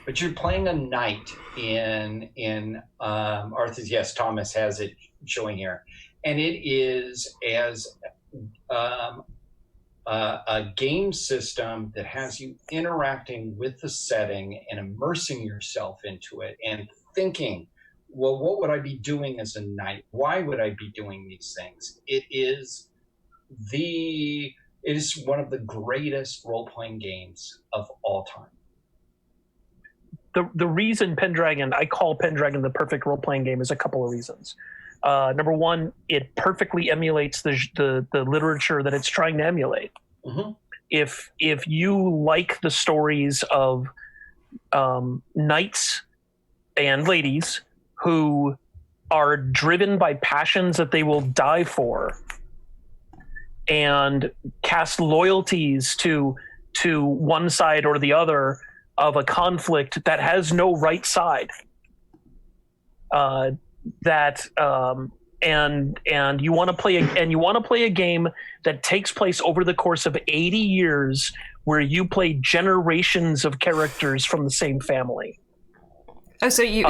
But you're playing a knight in Arthur's. Yes, Thomas has it showing here, and it is as a game system that has you interacting with the setting and immersing yourself into it and thinking, well, what would I be doing as a knight? Why would I be doing these things? It is one of the greatest role-playing games of all time. The reason I call Pendragon the perfect role-playing game is a couple of reasons. Number one, it perfectly emulates the literature that it's trying to emulate. Mm-hmm. If you like the stories of knights and ladies who are driven by passions that they will die for and cast loyalties to one side or the other of a conflict that has no right side, and you want to play a game that takes place over the course of 80 years, where you play generations of characters from the same family. Oh, so you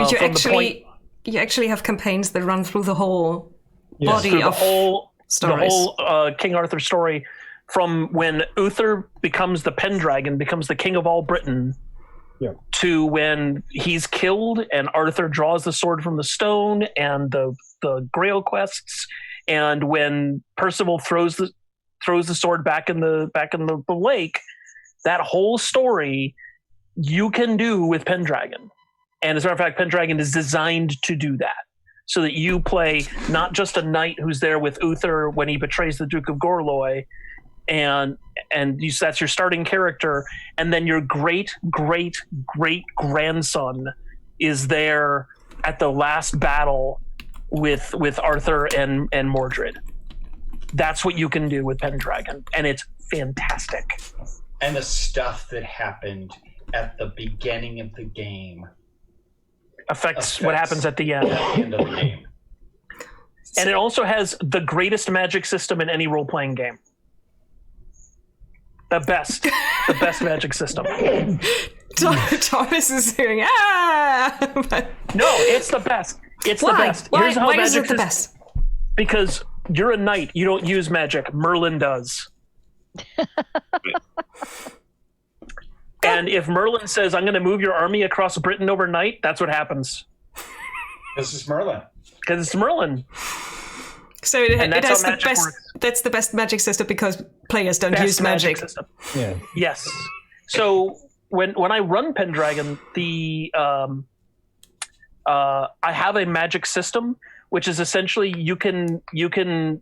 actually have campaigns that run through the whole body of stories. The whole King Arthur story, from when Uther becomes the Pendragon, becomes the king of all Britain, to when he's killed and Arthur draws the sword from the stone, and the Grail quests, and when Percival throws the sword back in the lake. That whole story you can do with Pendragon. And as a matter of fact, Pendragon is designed to do that, so that you play not just a knight who's there with Uther when he betrays the Duke of Gorloy, and that's your starting character, and then your great grandson is there at the last battle with Arthur and Mordred. That's what you can do with Pendragon, and it's fantastic. And the stuff that happened at the beginning of the game affects what happens at the end. End of the game. And it also has the greatest magic system in any role-playing game. The best magic system. Thomas is doing No, it's the best. It's the best. Here's how magic is it the best? Because you're a knight. You don't use magic. Merlin does. And if Merlin says, I'm going to move your army across Britain overnight, that's what happens. This is Merlin. Because it's Merlin. So it has the best. Works. That's the best magic system because players don't use magic. System. Yeah. Yes. So when I run Pendragon, I have a magic system, which is essentially you can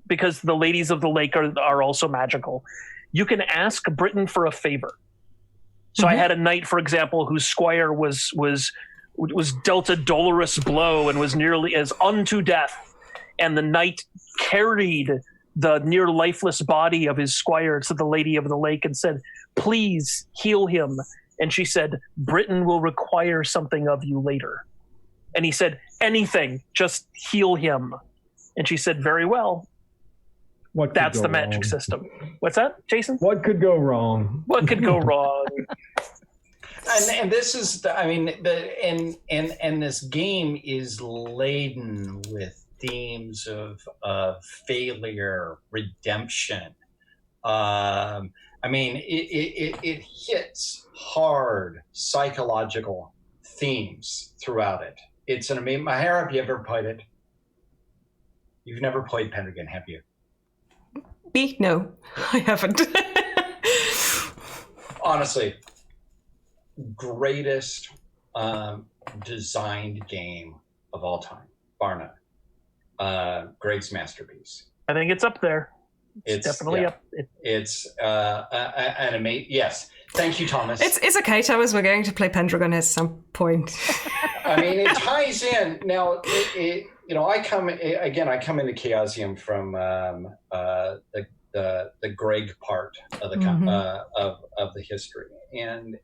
because the ladies of the lake are also magical. You can ask Britain for a favor. So I had a knight, for example, whose squire was dealt a dolorous blow and was nearly as unto death, and the knight carried the near lifeless body of his squire to the lady of the lake and said, "Please heal him." And she said, "Britain will require something of you later." And he said, "Anything, just heal him." And she said, "Very well." That's the magic system. What's that, Jason? What could go wrong? What could go wrong? And this is, and this game is laden with themes of failure, redemption. It hits hard psychological themes throughout it. It's an amazing. Mháire, have you ever played it? You've never played Pendragon, have you? Me? No, I haven't. Honestly, greatest designed game of all time, bar none. Greg's masterpiece. I think it's up there. It's definitely up. It's an amazing. Yes, thank you, Thomas. It's okay, Thomas. We're going to play Pendragon at some point. It ties in now. I come into Chaosium from the Greg part of the of the history, and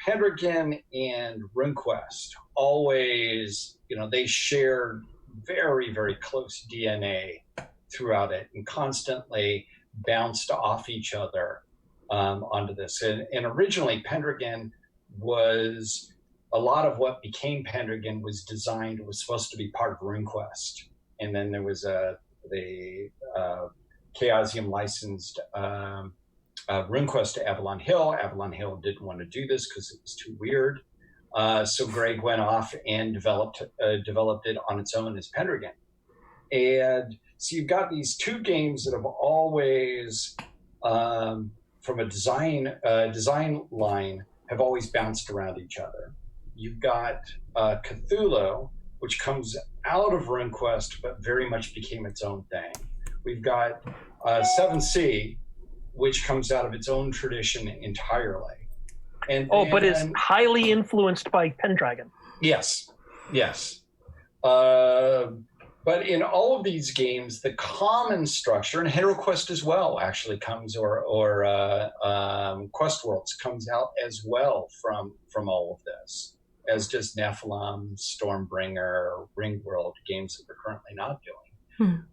Pendragon and Runequest always, they shared very, very close DNA throughout it, and constantly bounced off each other onto this. And originally, Pendragon was, a lot of what became Pendragon was supposed to be part of Runequest, and then there was the Chaosium licensed Runequest to Avalon Hill. Avalon Hill didn't want to do this because it was too weird. So Greg went off and developed it on its own as Pendragon. And so you've got these two games that have always, from a design line, have always bounced around each other. You've got Cthulhu, which comes out of RuneQuest, but very much became its own thing. We've got 7C, which comes out of its own tradition entirely. But is highly influenced by Pendragon. Yes. But in all of these games, the common structure, and HeroQuest as well actually comes, or Quest Worlds comes out as well from all of this, as does Nephilim, Stormbringer, Ringworld, games that we're currently not doing.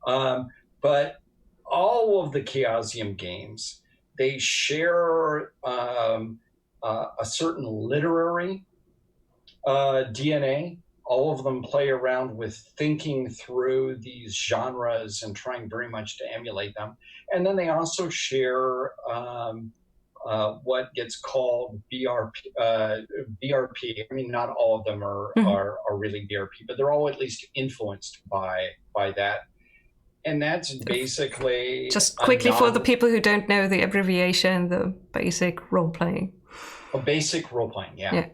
But all of the Chaosium games, they share a certain literary DNA. All of them play around with thinking through these genres and trying very much to emulate them. And then they also share what gets called BRP. I mean, not all of them are really BRP, but they're all at least influenced by that. And that's basically... Just quickly for the people who don't know the abbreviation, the basic role-playing. Basic role-playing, yeah.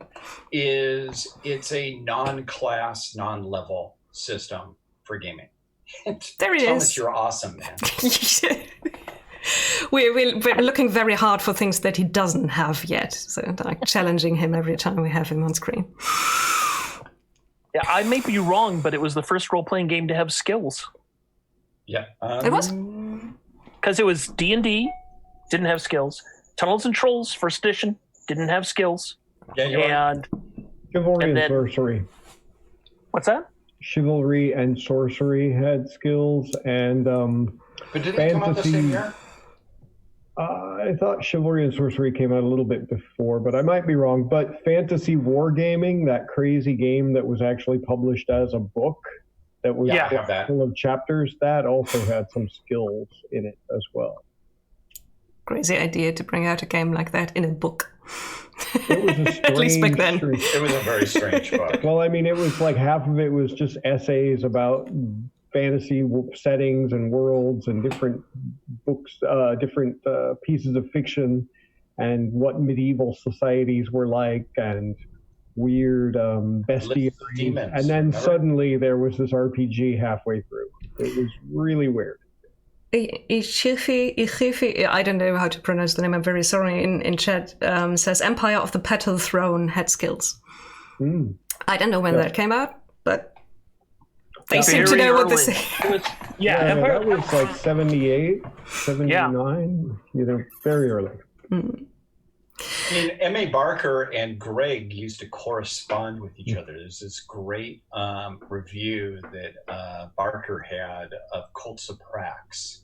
It's a non-class, non-level system for gaming. There it Thomas, is. you're awesome, man. We're looking very hard for things that he doesn't have yet. So like challenging him every time we have him on screen. Yeah, I may be wrong, but it was the first role-playing game to have skills. Yeah. It was? Because it was D&D, didn't have skills. Tunnels and Trolls, first edition, didn't have skills. Yeah, Chivalry and sorcery. What's that? Chivalry and sorcery had skills, and but didn't it come out the same year? I thought Chivalry and Sorcery came out a little bit before, but I might be wrong. But Fantasy Wargaming, that crazy game that was actually published as a book, that was full of chapters, that also had some skills in it as well. Crazy idea to bring out a game like that in a book. It was a strange, at least back then. It was a very strange book. Well, I mean, it was like half of it was just essays about fantasy settings and worlds and different books, different pieces of fiction, and what medieval societies were like, and weird bestiaries. And then suddenly there was this RPG halfway through. It was really weird. Ichifi, I don't know how to pronounce the name, I'm very sorry, in chat, says Empire of the Petal Throne had skills. I don't know when that came out, but they seem to know what this is. That was like 78, 79, very early. I mean, M.A. Barker and Greg used to correspond with each other. There's this great review that Barker had of Cults of Prax,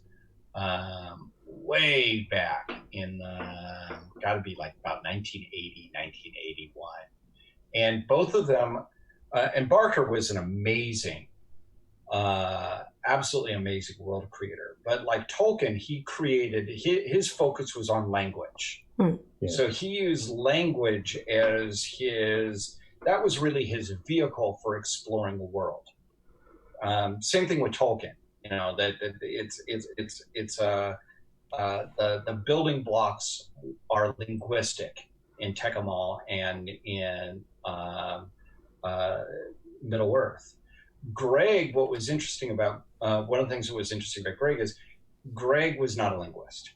way back in the, got to be like about 1980, 1981. And both of them, and Barker was an amazing, absolutely amazing world creator. But like Tolkien, he created, his focus was on language. Yeah. So he used language as his, that was really his vehicle for exploring the world. Same thing with Tolkien, you know, that the building blocks are linguistic in Tecumseh and in Middle Earth. Greg, what was interesting about, one of the things that was interesting about Greg is Greg was not a linguist.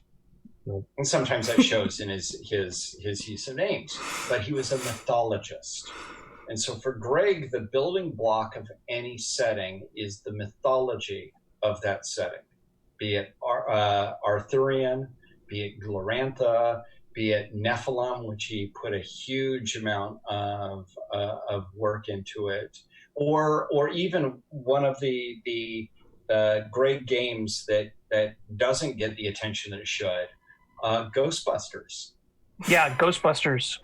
Nope. And sometimes that shows in his use of names, but he was a mythologist. And so for Greg, the building block of any setting is the mythology of that setting, be it Arthurian, be it Glorantha, be it Nephilim, which he put a huge amount of work into it, or even one of the great games that doesn't get the attention that it should, Ghostbusters. Yeah, Ghostbusters.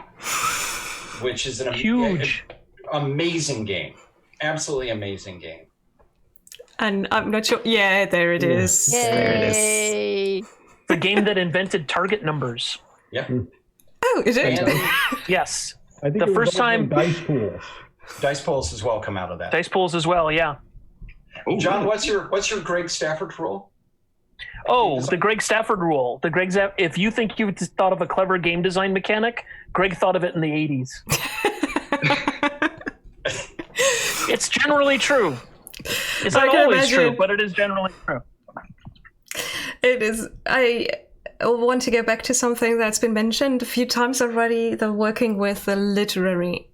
Which is an huge, amazing game, absolutely amazing game. And I'm not sure. Yeah, there it is. Yay. There it is. The game that invented target numbers. Yeah. Oh, is it? Yes. I think the first time dice pools. Dice pools as well come out of that. Dice pools as well, yeah. Oh, John, what's your Greg Stafford rule? Oh, the Greg Stafford rule. If you think you thought of a clever game design mechanic, Greg thought of it in the 80s. It's generally true. It's not always true, but it is generally true. It is. I want to go back to something that's been mentioned a few times already, the working with the literary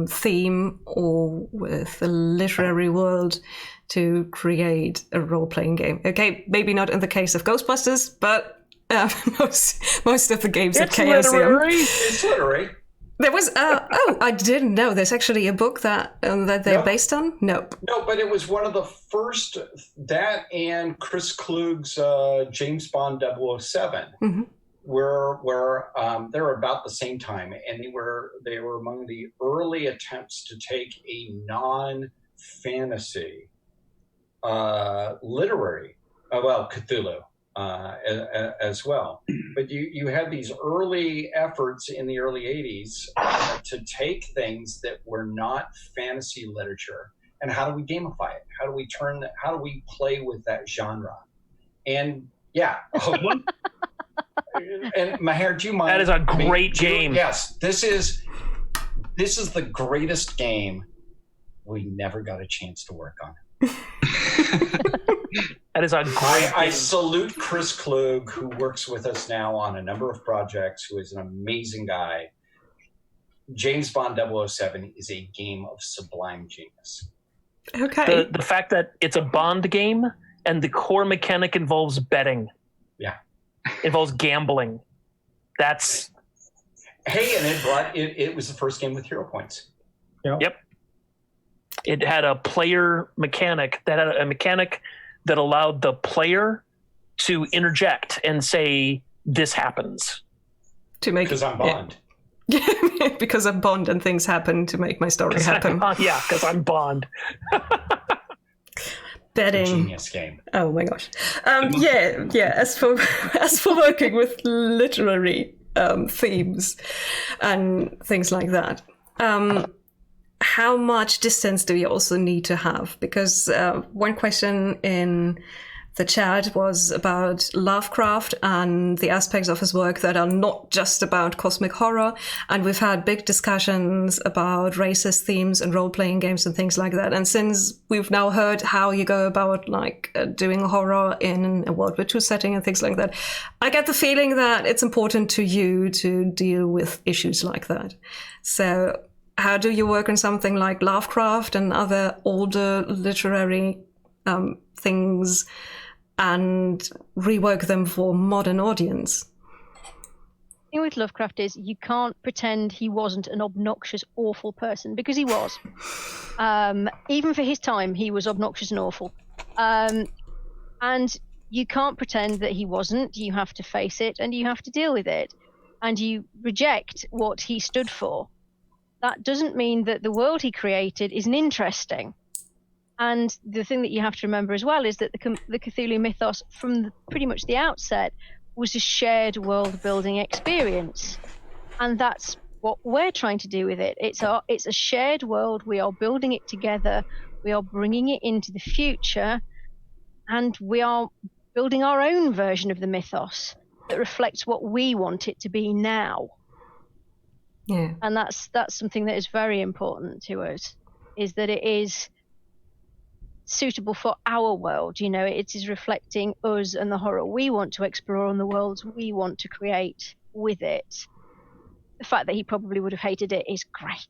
theme or with the literary world to create a role-playing game. Okay, maybe not in the case of Ghostbusters, but most of the games at Chaosium. It's literary. There was I didn't know there's actually a book that they're based on. Nope. No, but it was one of the first, that and Chris Klug's James Bond 007 were they're about the same time, and they were among the early attempts to take a non-fantasy literary, Cthulhu as well. But you had these early efforts in the early 80s to take things that were not fantasy literature, and how do we gamify it? How do we play with that genre? And yeah. And Mháire, do you mind? That is a great game. Yes, this is the greatest game we never got a chance to work on. That is a great I salute Chris Klug, who works with us now on a number of projects, who is an amazing guy. James Bond 007 is a game of sublime genius. Okay. The fact that it's a Bond game and the core mechanic involves betting. Yeah. Involves gambling. That's... Hey, and it was the first game with hero points. Yep. It had a player mechanic that allowed the player to interject and say, "This happens." To make because I'm Bond. Yeah. Because I'm Bond and things happen to make my story happen. Yeah, because I'm Bond. Betting. Genius game. Oh my gosh. Yeah. As for working with literary themes and things like that. How much distance do you also need to have? Because one question in the chat was about Lovecraft and the aspects of his work that are not just about cosmic horror. And we've had big discussions about racist themes and role-playing games and things like that. And since we've now heard how you go about doing horror in a World War II setting and things like that, I get the feeling that it's important to you to deal with issues like that. So how do you work on something like Lovecraft and other older literary things and rework them for modern audience? The thing with Lovecraft is you can't pretend he wasn't an obnoxious, awful person, because he was. Even for his time, he was obnoxious and awful. And you can't pretend that he wasn't. You have to face it and you have to deal with it. And you reject what he stood for. That doesn't mean that the world he created isn't interesting. And the thing that you have to remember as well is that the Cthulhu mythos from pretty much the outset was a shared world building experience. And that's what we're trying to do with it. It's a shared world. We are building it together. We are bringing it into the future. And we are building our own version of the mythos that reflects what we want it to be now. Yeah. And that's something that is very important to us, is that it is suitable for our world. You know, it is reflecting us and the horror we want to explore and the worlds we want to create with it. The fact that he probably would have hated it is great.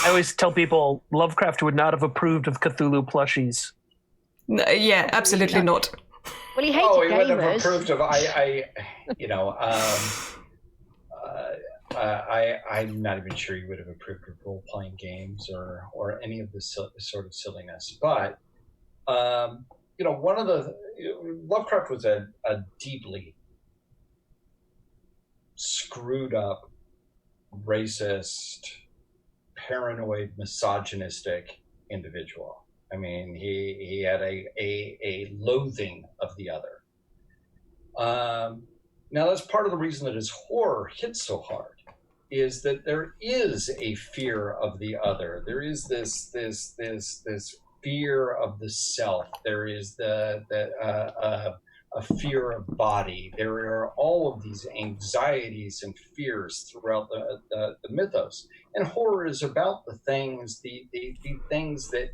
I always tell people Lovecraft would not have approved of Cthulhu plushies. No, yeah, absolutely not. Well, he hated Oh, he gamers. wouldn't have approved of. I'm not even sure he would have approved of role-playing games or any of this sort of silliness. But one of the Lovecraft was a deeply screwed up, racist, paranoid, misogynistic individual. I mean, he had a loathing of the other. Now, that's part of the reason that his horror hits so hard, is that there is a fear of the other. There is this fear of the self. There is a fear of body. There are all of these anxieties and fears throughout the mythos. And horror is about the things, the things that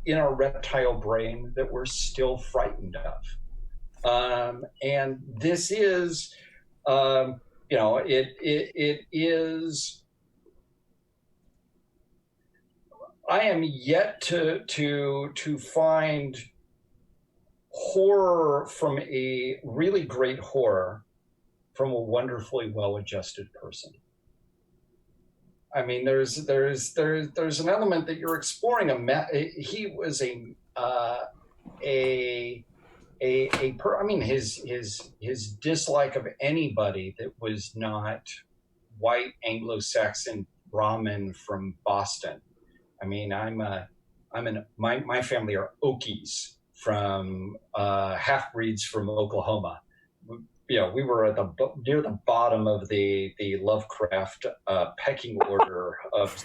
in our reptile brain that we're still frightened of. And this is, it is. I am yet to find horror from a really great horror from a wonderfully well-adjusted person. I mean, there's an element that you're exploring. He was his dislike of anybody that was not white Anglo-Saxon Brahmin from Boston. I mean, my family are Okies from half-breeds from Oklahoma. We were at near the bottom of the Lovecraft pecking order of.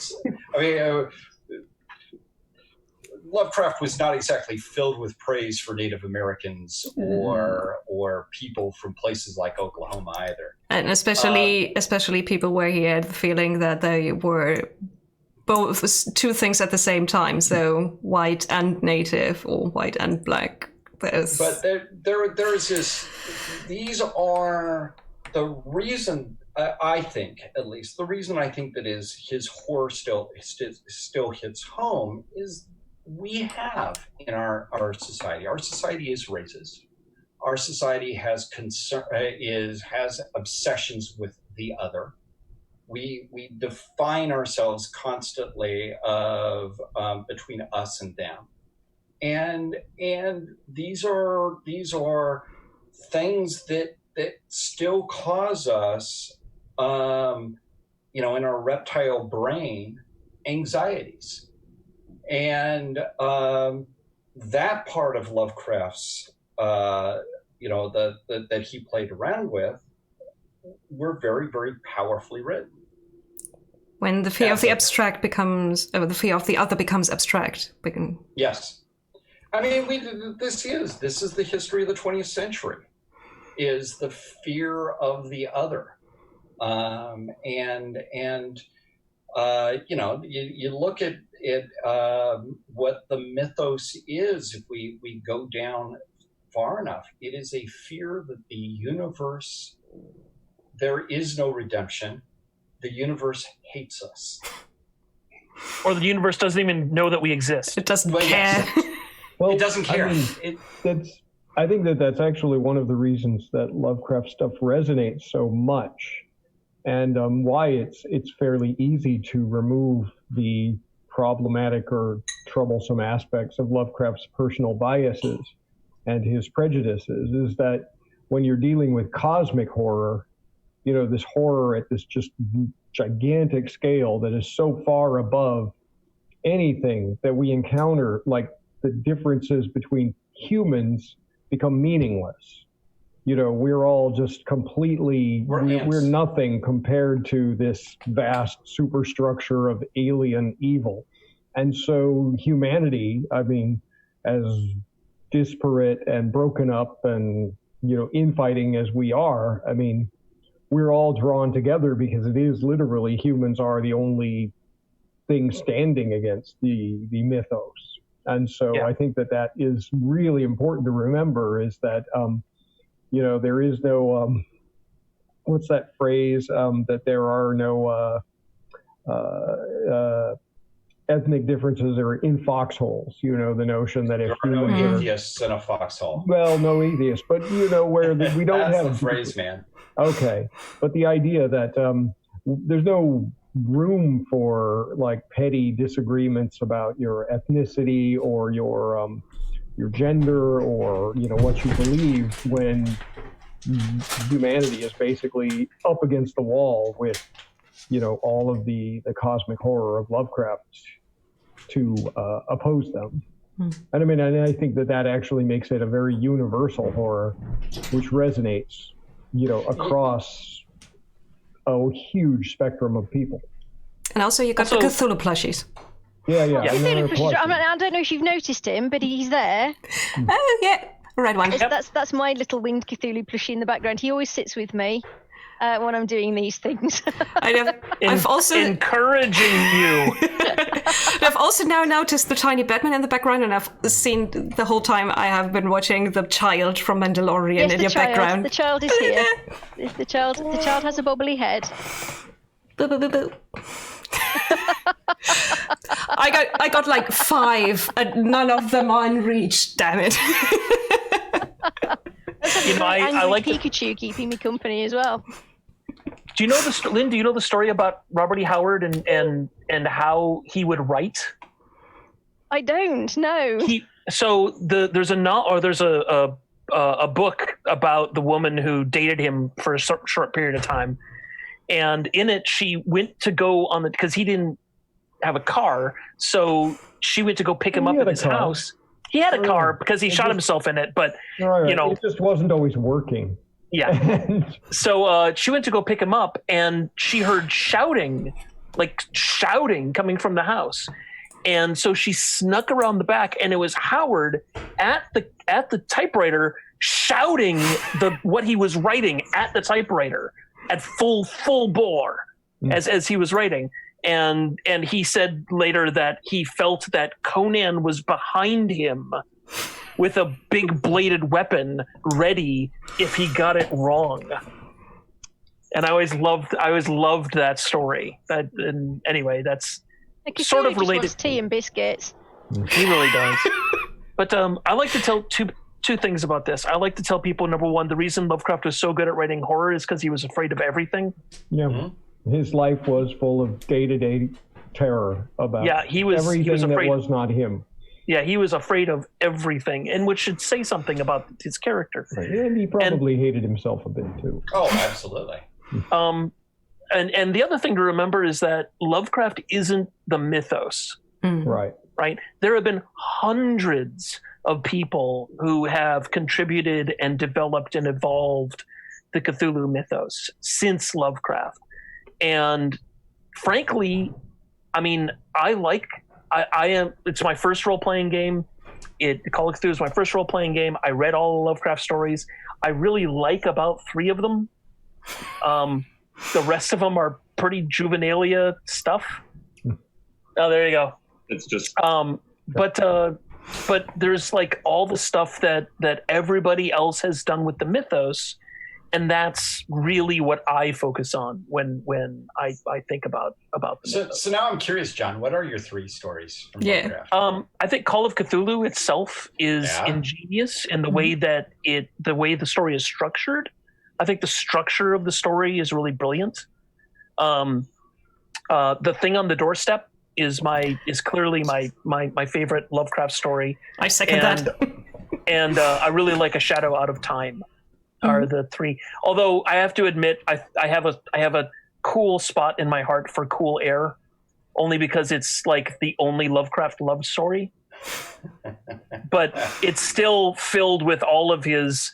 Lovecraft was not exactly filled with praise for Native Americans or people from places like Oklahoma either. And especially people where he had the feeling that they were both two things at the same time, so white and native or white and black. But there's this. These are the reason. I think, at least, the reason I think that is his horror still hits home is we have in our society. Our society is racist. Our society has obsessions with the other. We define ourselves constantly of between us and them. And these are things that still cause us, in our reptile brain, anxieties, and that part of Lovecraft's, that he played around with, were very, very powerfully written. When the fear of the abstract becomes, the fear of the other becomes abstract. Yes. I mean, this is the history of the 20th century, is the fear of the other. You look at what the mythos is, if we go down far enough, it is a fear that the universe, there is no redemption. The universe hates us. Or the universe doesn't even know that we exist. It doesn't care. Yes. Well, it doesn't care. I think that's actually one of the reasons that Lovecraft stuff resonates so much, and why it's fairly easy to remove the problematic or troublesome aspects of Lovecraft's personal biases and his prejudices is that when you're dealing with cosmic horror, you know, this horror at this just gigantic scale that is so far above anything that we encounter, like the differences between humans become meaningless. You know, we're all just completely, we're nothing compared to this vast superstructure of alien evil. And so humanity, I mean, as disparate and broken up and, you know, infighting as we are, I mean, we're all drawn together because it is literally humans are the only thing standing against the mythos. And so I think that is really important to remember, is that, you know, there is no, what's that phrase, that there are no ethnic differences are in foxholes. You know, the notion that if there are no atheists in a foxhole. Well, no atheists, but you know, where we don't have the phrase, man. Okay, but the idea that there's no room for like petty disagreements about your ethnicity or your gender or, you know, what you believe, when humanity is basically up against the wall with, you know, all of the cosmic horror of Lovecraft to oppose them. And I mean, I think that actually makes it a very universal horror, which resonates, you know, across a huge spectrum of people. And also you got the Cthulhu plushies. Yeah. Cthulhu plushies. I don't know if you've noticed him, but he's there. Oh, yeah. Red one. That's my little winged Cthulhu plushie in the background. He always sits with me when I'm doing these things. I've also encouraging you. I've also now noticed the tiny Batman in the background, and I've seen the whole time I have been watching the child from Mandalorian in your background. The child is here. The child has a bobbly head. Boo boo boo boo. I got like 5, and none of them on reach. Damn it. You know, I like Pikachu keeping me company as well. Do you know Lynn? Do you know the story about Robert E. Howard and how he would write? I don't know. There's a book about the woman who dated him for a short period of time, and in it she went to go on because he didn't have a car, so she went to go pick him up at his house. He had a car because he shot himself in it, but you know, it just wasn't always working. Yeah. So she went to go pick him up, and she heard shouting coming from the house, and so she snuck around the back, and it was Howard at the typewriter shouting what he was writing at the typewriter at full bore as he was writing. And he said later that he felt that Conan was behind him with a big bladed weapon ready if he got it wrong. And I always loved that story. And anyway, that's sort of related. Just wants tea and biscuits. He really does. But I like to tell two things about this. I like to tell people, number one, the reason Lovecraft was so good at writing horror is because he was afraid of everything. Yeah. Mm-hmm. His life was full of day-to-day terror about everything that was not him. Yeah, he was afraid of everything, and which should say something about his character. Right. And he probably hated himself a bit too. Oh, absolutely. And the other thing to remember is that Lovecraft isn't the mythos. Right. Right. There have been hundreds of people who have contributed and developed and evolved the Cthulhu mythos since Lovecraft. And frankly, I mean, it's my first role-playing game. Call of Cthulhu is my first role-playing game. I read all the Lovecraft stories. I really like about 3 of them. The rest of them are pretty juvenilia stuff. Oh, there you go. It's just... But there's like all the stuff that everybody else has done with the mythos, and that's really what I focus on when I think about the mythos. So now I'm curious, John, what are your 3 stories from Lovecraft? I think Call of Cthulhu itself is ingenious in the way that the way the story is structured. I think the structure of the story is really brilliant. The Thing on the Doorstep is clearly my favorite Lovecraft story. I second that. And I really like A Shadow Out of Time are the three. Although I have to admit, I have a cool spot in my heart for Cool Air, only because it's like the only Lovecraft love story. But it's still filled with all of his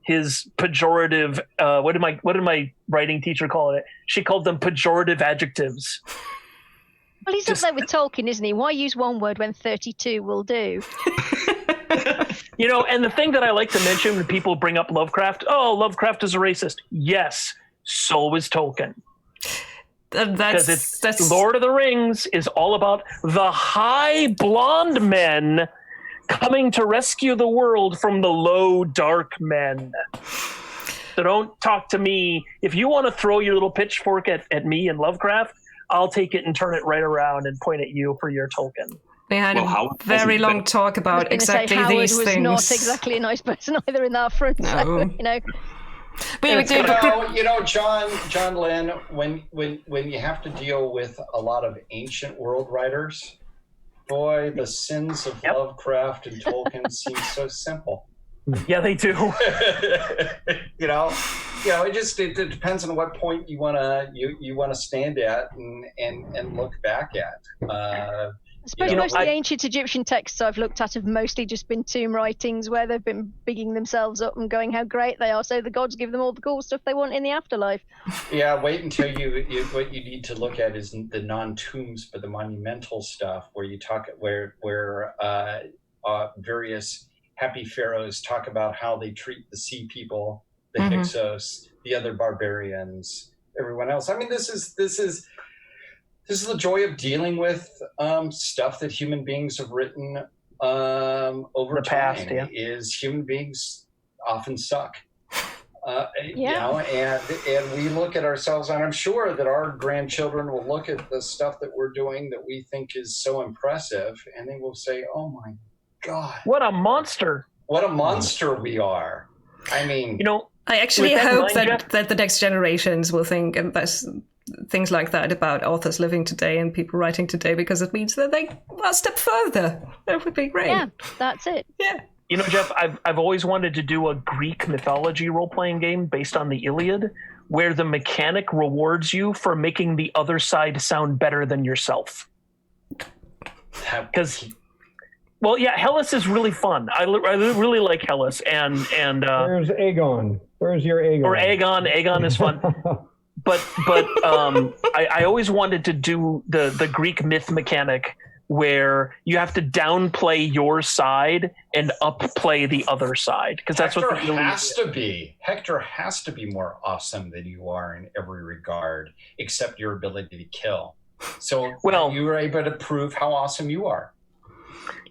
pejorative. What did my writing teacher call it? She called them pejorative adjectives. Well, he's up there with Tolkien, isn't he? Why use one word when 32 will do? And the thing that I like to mention when people bring up Lovecraft, Lovecraft is a racist. Yes, so is Tolkien. Because it's Lord of the Rings is all about the high blonde men coming to rescue the world from the low dark men. So don't talk to me. If you want to throw your little pitchfork at me and Lovecraft, I'll take it and turn it right around and point at you for your Tolkien. We had a very long talk about exactly these things. Howard was not exactly a nice person either in that front. No. So, John Lynn, when you have to deal with a lot of ancient world writers, boy, the sins of Lovecraft and Tolkien seem so simple. Yeah, they do. It depends on what point you wanna stand at and look back at. I suppose most of the ancient Egyptian texts I've looked at have mostly just been tomb writings where they've been bigging themselves up and going how great they are, so the gods give them all the cool stuff they want in the afterlife. Yeah, wait until what you need to look at is the non-tombs, but the monumental stuff where you talk where various happy pharaohs talk about how they treat the sea people, the Hyksos, the other barbarians, everyone else. I mean, this is the joy of dealing with stuff that human beings have written over the time. Past, yeah. Is human beings often suck, and we look at ourselves, and I'm sure that our grandchildren will look at the stuff that we're doing that we think is so impressive, and they will say, "Oh my God, what a monster! What a monster we are!" I mean, I actually hope that the next generations will think and that's things like that about authors living today and people writing today, because it means that they are a step further. That would be great. Yeah, that's it. Yeah. Jeff, I've always wanted to do a Greek mythology role-playing game based on the Iliad, where the mechanic rewards you for making the other side sound better than yourself. Because, Hellas is really fun. I really like Hellas, and where's Aegon? Where's your Aegon? Or Aegon is fun. But I always wanted to do the Greek myth mechanic where you have to downplay your side and upplay the other side, because that's what Hector has to be more awesome than you are in every regard, except your ability to kill. So you were able to prove how awesome you are.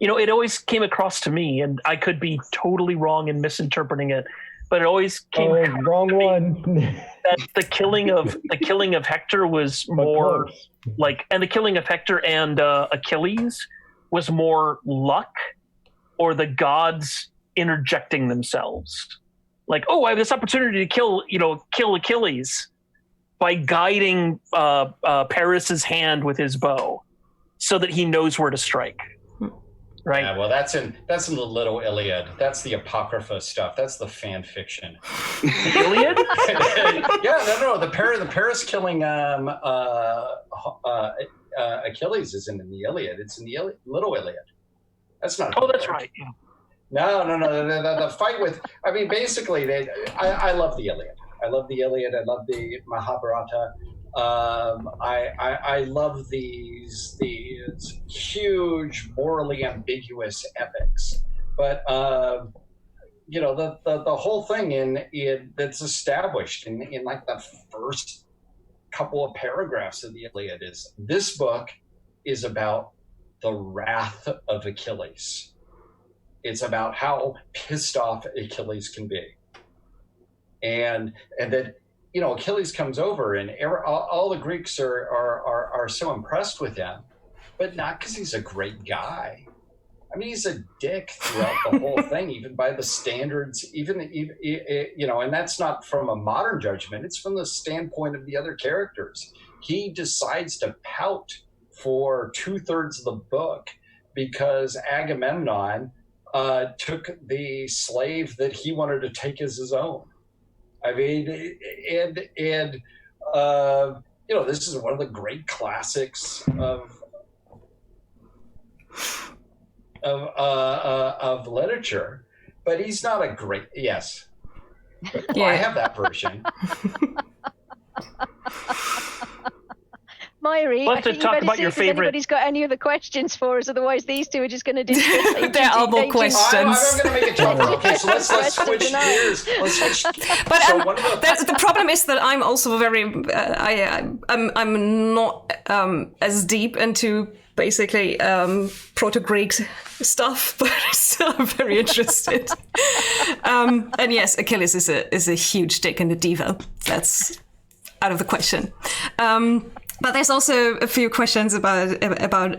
It always came across to me, and I could be totally wrong in misinterpreting it, but it always came wrong one. That the killing of Hector was more and the killing of Hector and Achilles was more luck, or the gods interjecting themselves. Like, I have this opportunity to kill Achilles by guiding Paris's hand with his bow, so that he knows where to strike. Right. Yeah, well, that's in the Little Iliad. That's the Apocrypha stuff. That's the fan fiction. The Iliad? No. The Paris killing Achilles isn't in the Iliad. It's in the Little Iliad. That's not. Oh, that's right. Yeah. No. The fight with. I mean, basically, I love the Iliad. I love the Iliad. I love the Mahabharata. I love these huge, morally ambiguous epics, but the whole thing that's established in like the first couple of paragraphs of the Iliad is this book is about the wrath of Achilles. It's about how pissed off Achilles can be, and that. Achilles comes over, and all the Greeks are so impressed with him, but not because he's a great guy. I mean, he's a dick throughout the whole thing, even by the standards, and that's not from a modern judgment. It's from the standpoint of the other characters. He decides to pout for 2/3 of the book because Agamemnon took the slave that he wanted to take as his own. I mean, and this is one of the great classics of literature, but he's not a great. Yes, yeah. I have that version. Mháire, I think you better see if anybody's got any other questions for us. Otherwise, these two are just going to discuss. There are more questions. I'm going to make it tougher. Okay, so let's switch gears. But the problem is that I'm also very. I'm not as deep into basically Proto-Greek stuff, but still I'm very interested. And yes, Achilles is a huge dick in the Devo. That's out of the question. But there's also a few questions about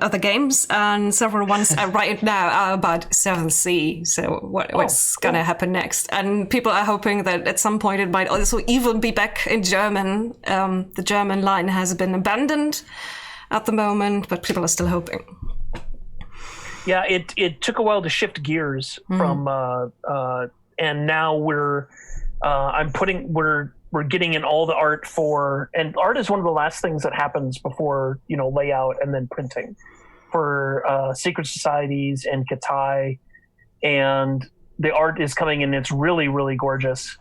other games, and several ones right now are about 7th Sea. So what's going to happen next? And people are hoping that at some point it might also even be back in German. The German line has been abandoned at the moment, but people are still hoping. Yeah, it took a while to shift gears from, and now we're getting in all the art for, and art is one of the last things that happens before, layout and then printing for secret societies and Katai, and the art is coming in. It's really, really gorgeous.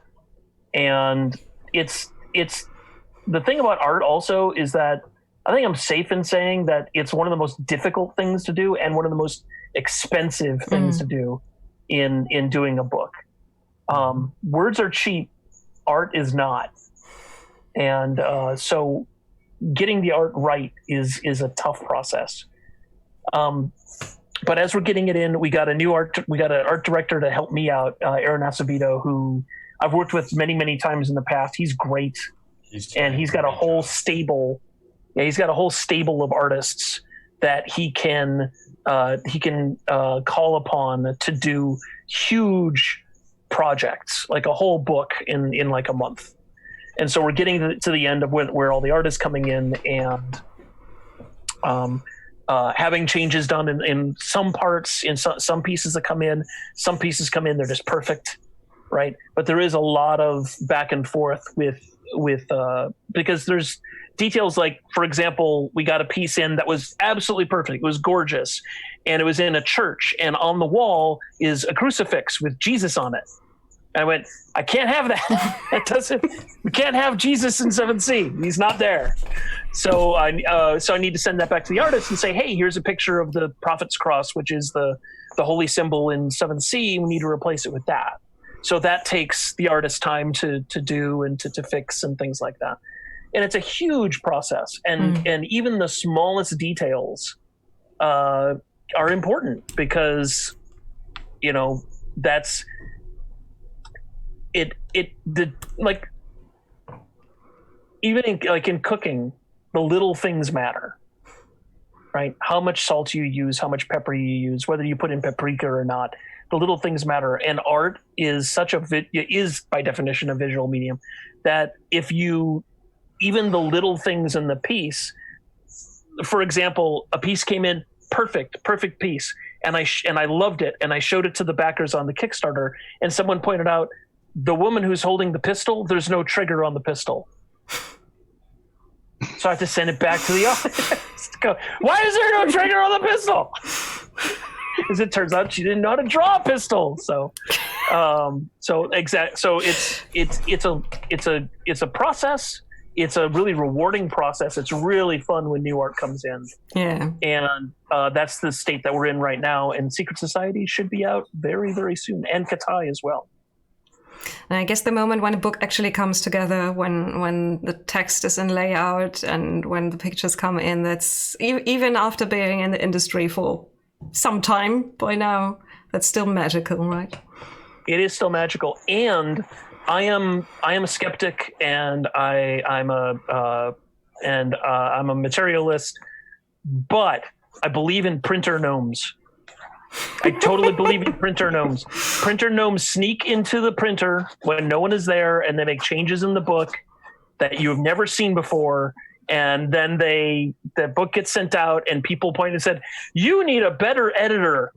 And it's the thing about art also is that I think I'm safe in saying that it's one of the most difficult things to do and one of the most expensive things to do in doing a book. Words are cheap. Art is not, and so getting the art right is a tough process. But as we're getting it in, we got an art director to help me out, Aaron Acevedo, who I've worked with many times in the past. He's great, and he's got a whole stable. Yeah, he's got a whole stable of artists that he can call upon to do huge projects, like a whole book in like a month. And so we're getting to the end of where all the art is coming in, and having changes done in some parts, in some pieces that come in. Some pieces come in, they're just perfect, right? But there is a lot of back and forth with because there's details like, for example, we got a piece in that was absolutely perfect. It was gorgeous, and it was in a church, and on the wall is a crucifix with Jesus on it. And I went, I can't have that. We can't have Jesus in 7th Sea. He's not there. So I need to send that back to the artist and say, hey, here's a picture of the Prophet's Cross, which is the holy symbol in 7th Sea. We need to replace it with that. So that takes the artist time to do and to fix and things like that. And it's a huge process. And even the smallest details are important because, that's even in cooking, the little things matter, right? How much salt you use, how much pepper you use, whether you put in paprika or not, the little things matter. And art is is by definition a visual medium that even the little things in the piece, for example, a piece came in perfect piece, and I loved it, and I showed it to the backers on the Kickstarter, and someone pointed out, the woman who's holding the pistol, there's no trigger on the pistol. So I have to send it back to the office. Why is there no trigger on the pistol? Because it turns out she didn't know how to draw a pistol. So it's a process. It's a really rewarding process. It's really fun when new art comes in. Yeah. And that's the state that we're in right now. And Secret Society should be out very, very soon. And Katai as well. And I guess the moment when a book actually comes together, when the text is in layout and when the pictures come in, that's even after being in the industry for some time by now, that's still magical, right? It is still magical. And I am a skeptic, and I'm a materialist, but I believe in printer gnomes. I totally believe in printer gnomes. Printer gnomes sneak into the printer when no one is there, and they make changes in the book that you've never seen before, And then the book gets sent out, and people pointed and said, "You need a better editor."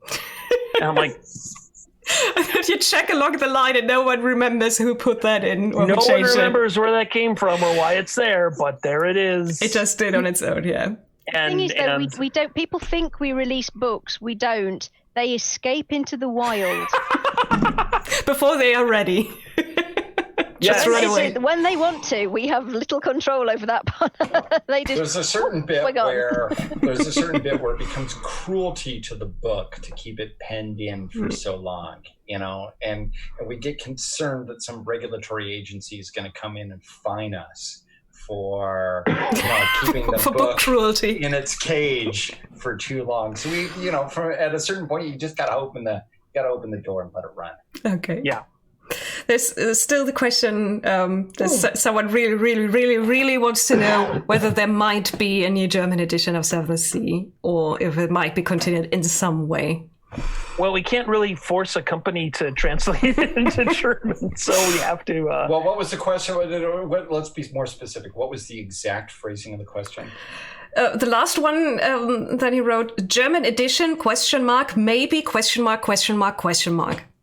And I'm like, you check along the line, and no one remembers who put that in. Or no who one changed remembers where that came from or why it's there, but there it is. It just did on its own, yeah. The thing is that we don't. People think we release books. We don't. They escape into the wild before they are ready. Just run away. When they want to, we have little control over that part. There's a certain bit where it becomes cruelty to the book to keep it penned in for so long, and we get concerned that some regulatory agency is going to come in and fine us for keeping the book cruelty in its cage for too long. So we, at a certain point, you just got to open the door and let it run. Okay. Yeah. There's still the question, someone really, really, really, really wants to know whether there might be a new German edition of Seventh Sea, or if it might be continued in some way. Well, we can't really force a company to translate it into German, so we have to... Well, what was the question? Let's be more specific. What was the exact phrasing of the question? The last one that he wrote, German edition, ? Maybe, ?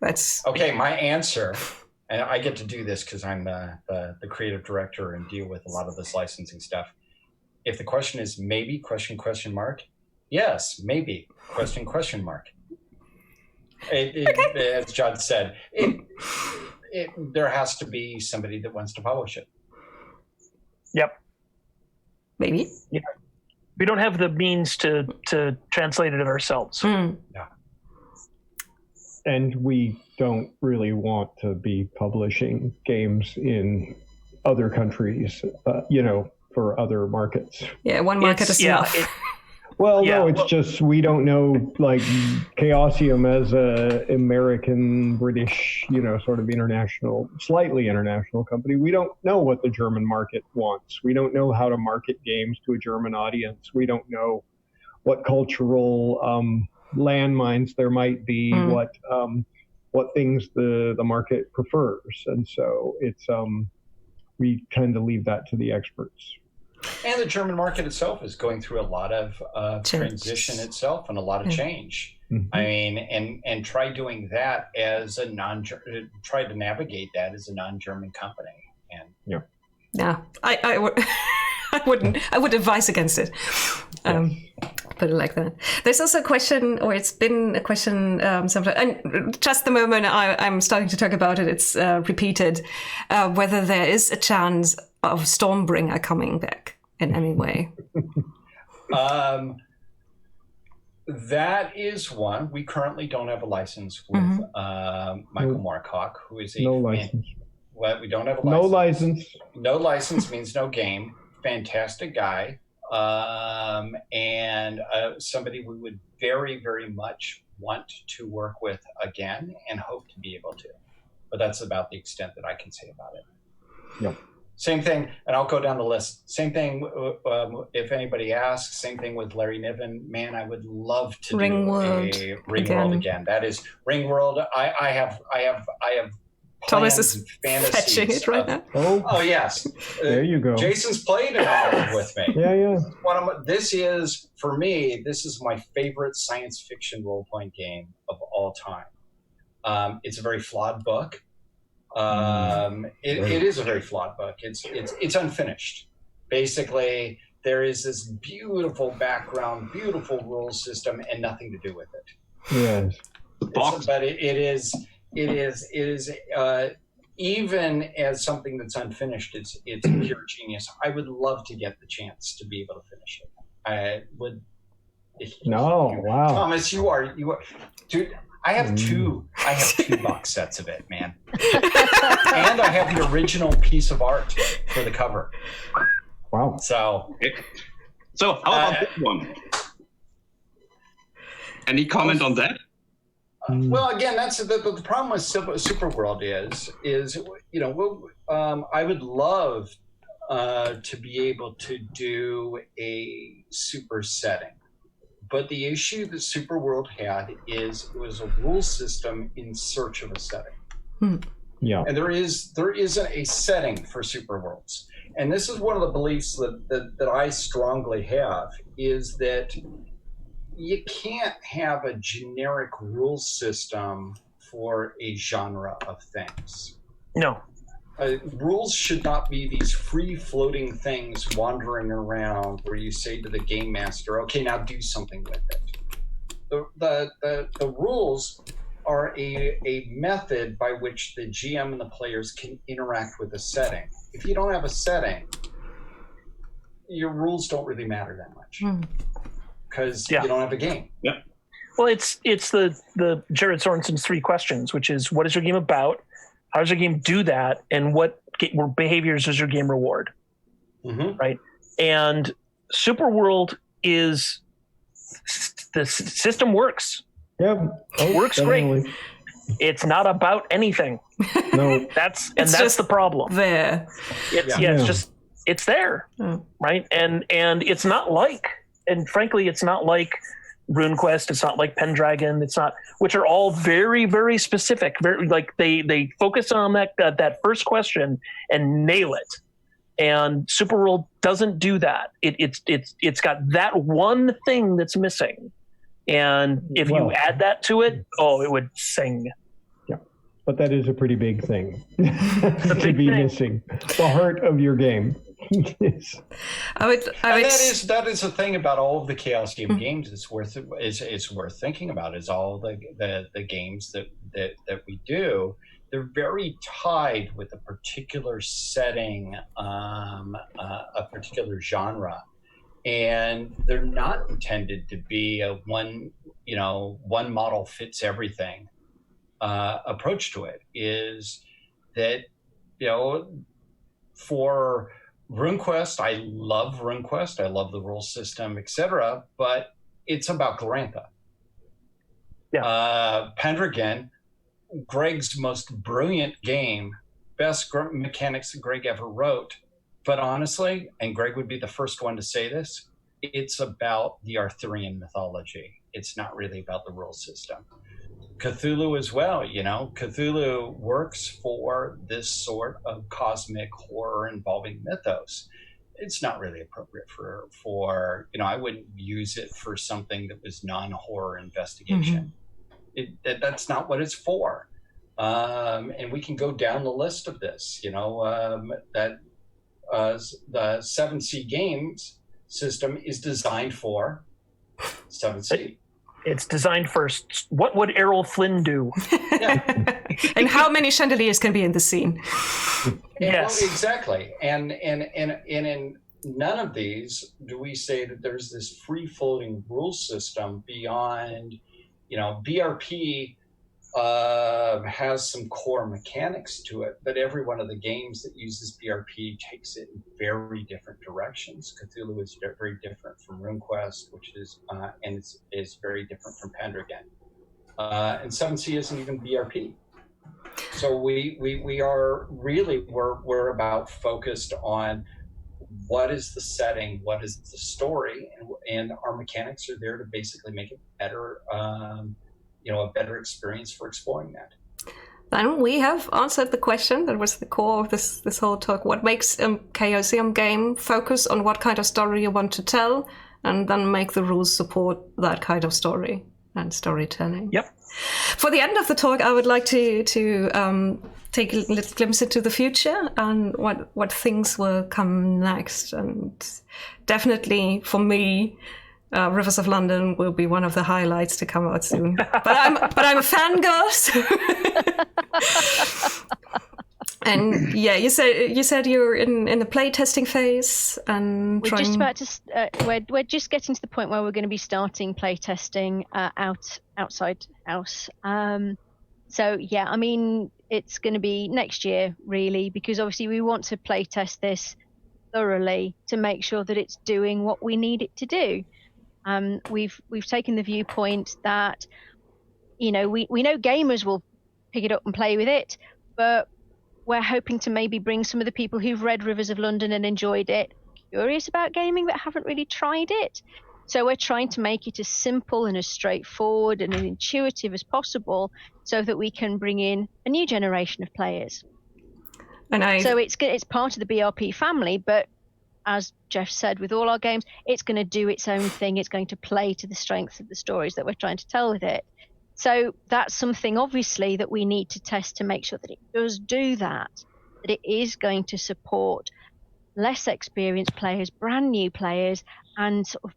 That's okay. My answer, and I get to do this because I'm the creative director and deal with a lot of this licensing stuff. If the question is maybe ? Yes, maybe ? As John said, there has to be somebody that wants to publish it. Yep. Maybe. Yeah. We don't have the means to translate it ourselves. Mm. Yeah. And we don't really want to be publishing games in other countries, for other markets. Yeah, one market is enough. No, it's just we don't know, like Chaosium as a American, British, sort of slightly international company. We don't know what the German market wants. We don't know how to market games to a German audience. We don't know what cultural landmines there might be, what things the market prefers, and so it's we tend to leave that to the experts. And the German market itself is going through a lot of transition itself and a lot of change. Mm-hmm. I mean, and try doing that as a try to navigate that as a non-German company. And I would advise against it. Put it like that. There's also a question, or it's been a question sometimes, and just the moment I'm starting to talk about it, it's repeated, whether there is a chance of Stormbringer coming back in any way. That is one. We currently don't have a license with Michael Moorcock, who is no license. Well, we don't have a license. No license. No license means no game. Fantastic guy. And somebody we would very, very much want to work with again and hope to be able to. But that's about the extent that I can say about it. Yep. Same thing, and I'll go down the list. Same thing, if anybody asks, same thing with Larry Niven. Man, I would love to do a Ringworld again. That is Ringworld. I have Thomas is fetching it right now. Oh yes. There you go. Jason's played it with me. Yeah. This is, for me, this is my favorite science fiction role-playing game of all time. It's a very flawed book. It is a very flawed book. It's unfinished. Basically, there is this beautiful background, beautiful rule system, and nothing to do with it. Yes. But it is even as something that's unfinished, it's pure genius. I would love to get the chance to be able to finish it. I would. No, wow. Thomas, you are, dude. I have two box sets of it, man. And I have the original piece of art for the cover. Wow. So how about this one? Any comment on that? Well, again, that's the problem with Superworld is I would love to be able to do a super setting. But the issue that Superworld had is it was a rule system in search of a setting. Yeah. And there isn't a setting for super worlds. And this is one of the beliefs that I strongly have, is that you can't have a generic rule system for a genre of things. No. Rules should not be these free-floating things wandering around where you say to the game master, okay, now do something with it. The rules are a method by which the GM and the players can interact with the setting. If you don't have a setting, your rules don't really matter that much because you don't have a game. Yeah. Well, it's the Jared Sorensen's 3 questions, which is, what is your game about? How does your game do that? And what behaviors does your game reward? Mm-hmm. Right? And Superworld is, the system works. Yeah. Works great. It's not about anything. No. That's the problem. There. It's there. Right? And it's not like, and frankly, it's not like Runequest, it's not like Pendragon, it's not, which are all very, very specific, very like they focus on that first question and nail it. And Superworld doesn't do that. It's got that one thing that's missing. And if you add that to it, it would sing. Yeah. But that is a pretty big thing to be missing. The heart of your game. Yes. That is the thing about all of the Chaosium games. It's worth thinking about. Is all the games that we do. They're very tied with a particular setting, a particular genre, and they're not intended to be a one model fits everything approach to it. Is that for Runequest, I love Runequest. I love the rule system, etc. But it's about Glorantha. Yeah. Pendragon, Greg's most brilliant game, best mechanics that Greg ever wrote. But honestly, and Greg would be the first one to say this, it's about the Arthurian mythology. It's not really about the rule system. Cthulhu as well, Cthulhu works for this sort of cosmic horror involving mythos. It's not really appropriate for I wouldn't use it for something that was non-horror investigation. That's not what it's for. And we can go down the list of this, that the 7C games system is designed for 7C. It's designed for what would Errol Flynn do? And how many chandeliers can be in the scene? Yes, well, exactly. And in none of these do we say that there's this free-floating rule system beyond, BRP has some core mechanics to it, but every one of the games that uses BRP takes it in very different directions. Cthulhu is very different from Runequest, which is and is very different from Pendragon. And 7C isn't even BRP. So we are really we're about focused on what is the setting, what is the story, and our mechanics are there to basically make it better. A better experience for exploring that. Then we have answered the question that was the core of this whole talk. What makes a Chaosium game? Focus on what kind of story you want to tell, and then make the rules support that kind of story and storytelling. Yep. For the end of the talk, I would like to take a little glimpse into the future and what things will come next. And definitely for me, Rivers of London will be one of the highlights to come out soon. But I'm a fangirl. So. And yeah, you said you're in the play testing phase, and we're just about to. We're just getting to the point where we're going to be starting play testing outside house. So yeah, I mean it's going to be next year really, because obviously we want to play test this thoroughly to make sure that it's doing what we need it to do. We've taken the viewpoint that, we know gamers will pick it up and play with it, but we're hoping to maybe bring some of the people who've read Rivers of London and enjoyed it, curious about gaming but haven't really tried it, So we're trying to make it as simple and as straightforward and as intuitive as possible so that we can bring in a new generation of players. So it's part of the BRP family, but as Jeff said, with all our games, it's going to do its own thing. It's going to play to the strengths of the stories that we're trying to tell with it. So that's something, obviously, that we need to test to make sure that it does do that it is going to support less experienced players, brand new players, and sort of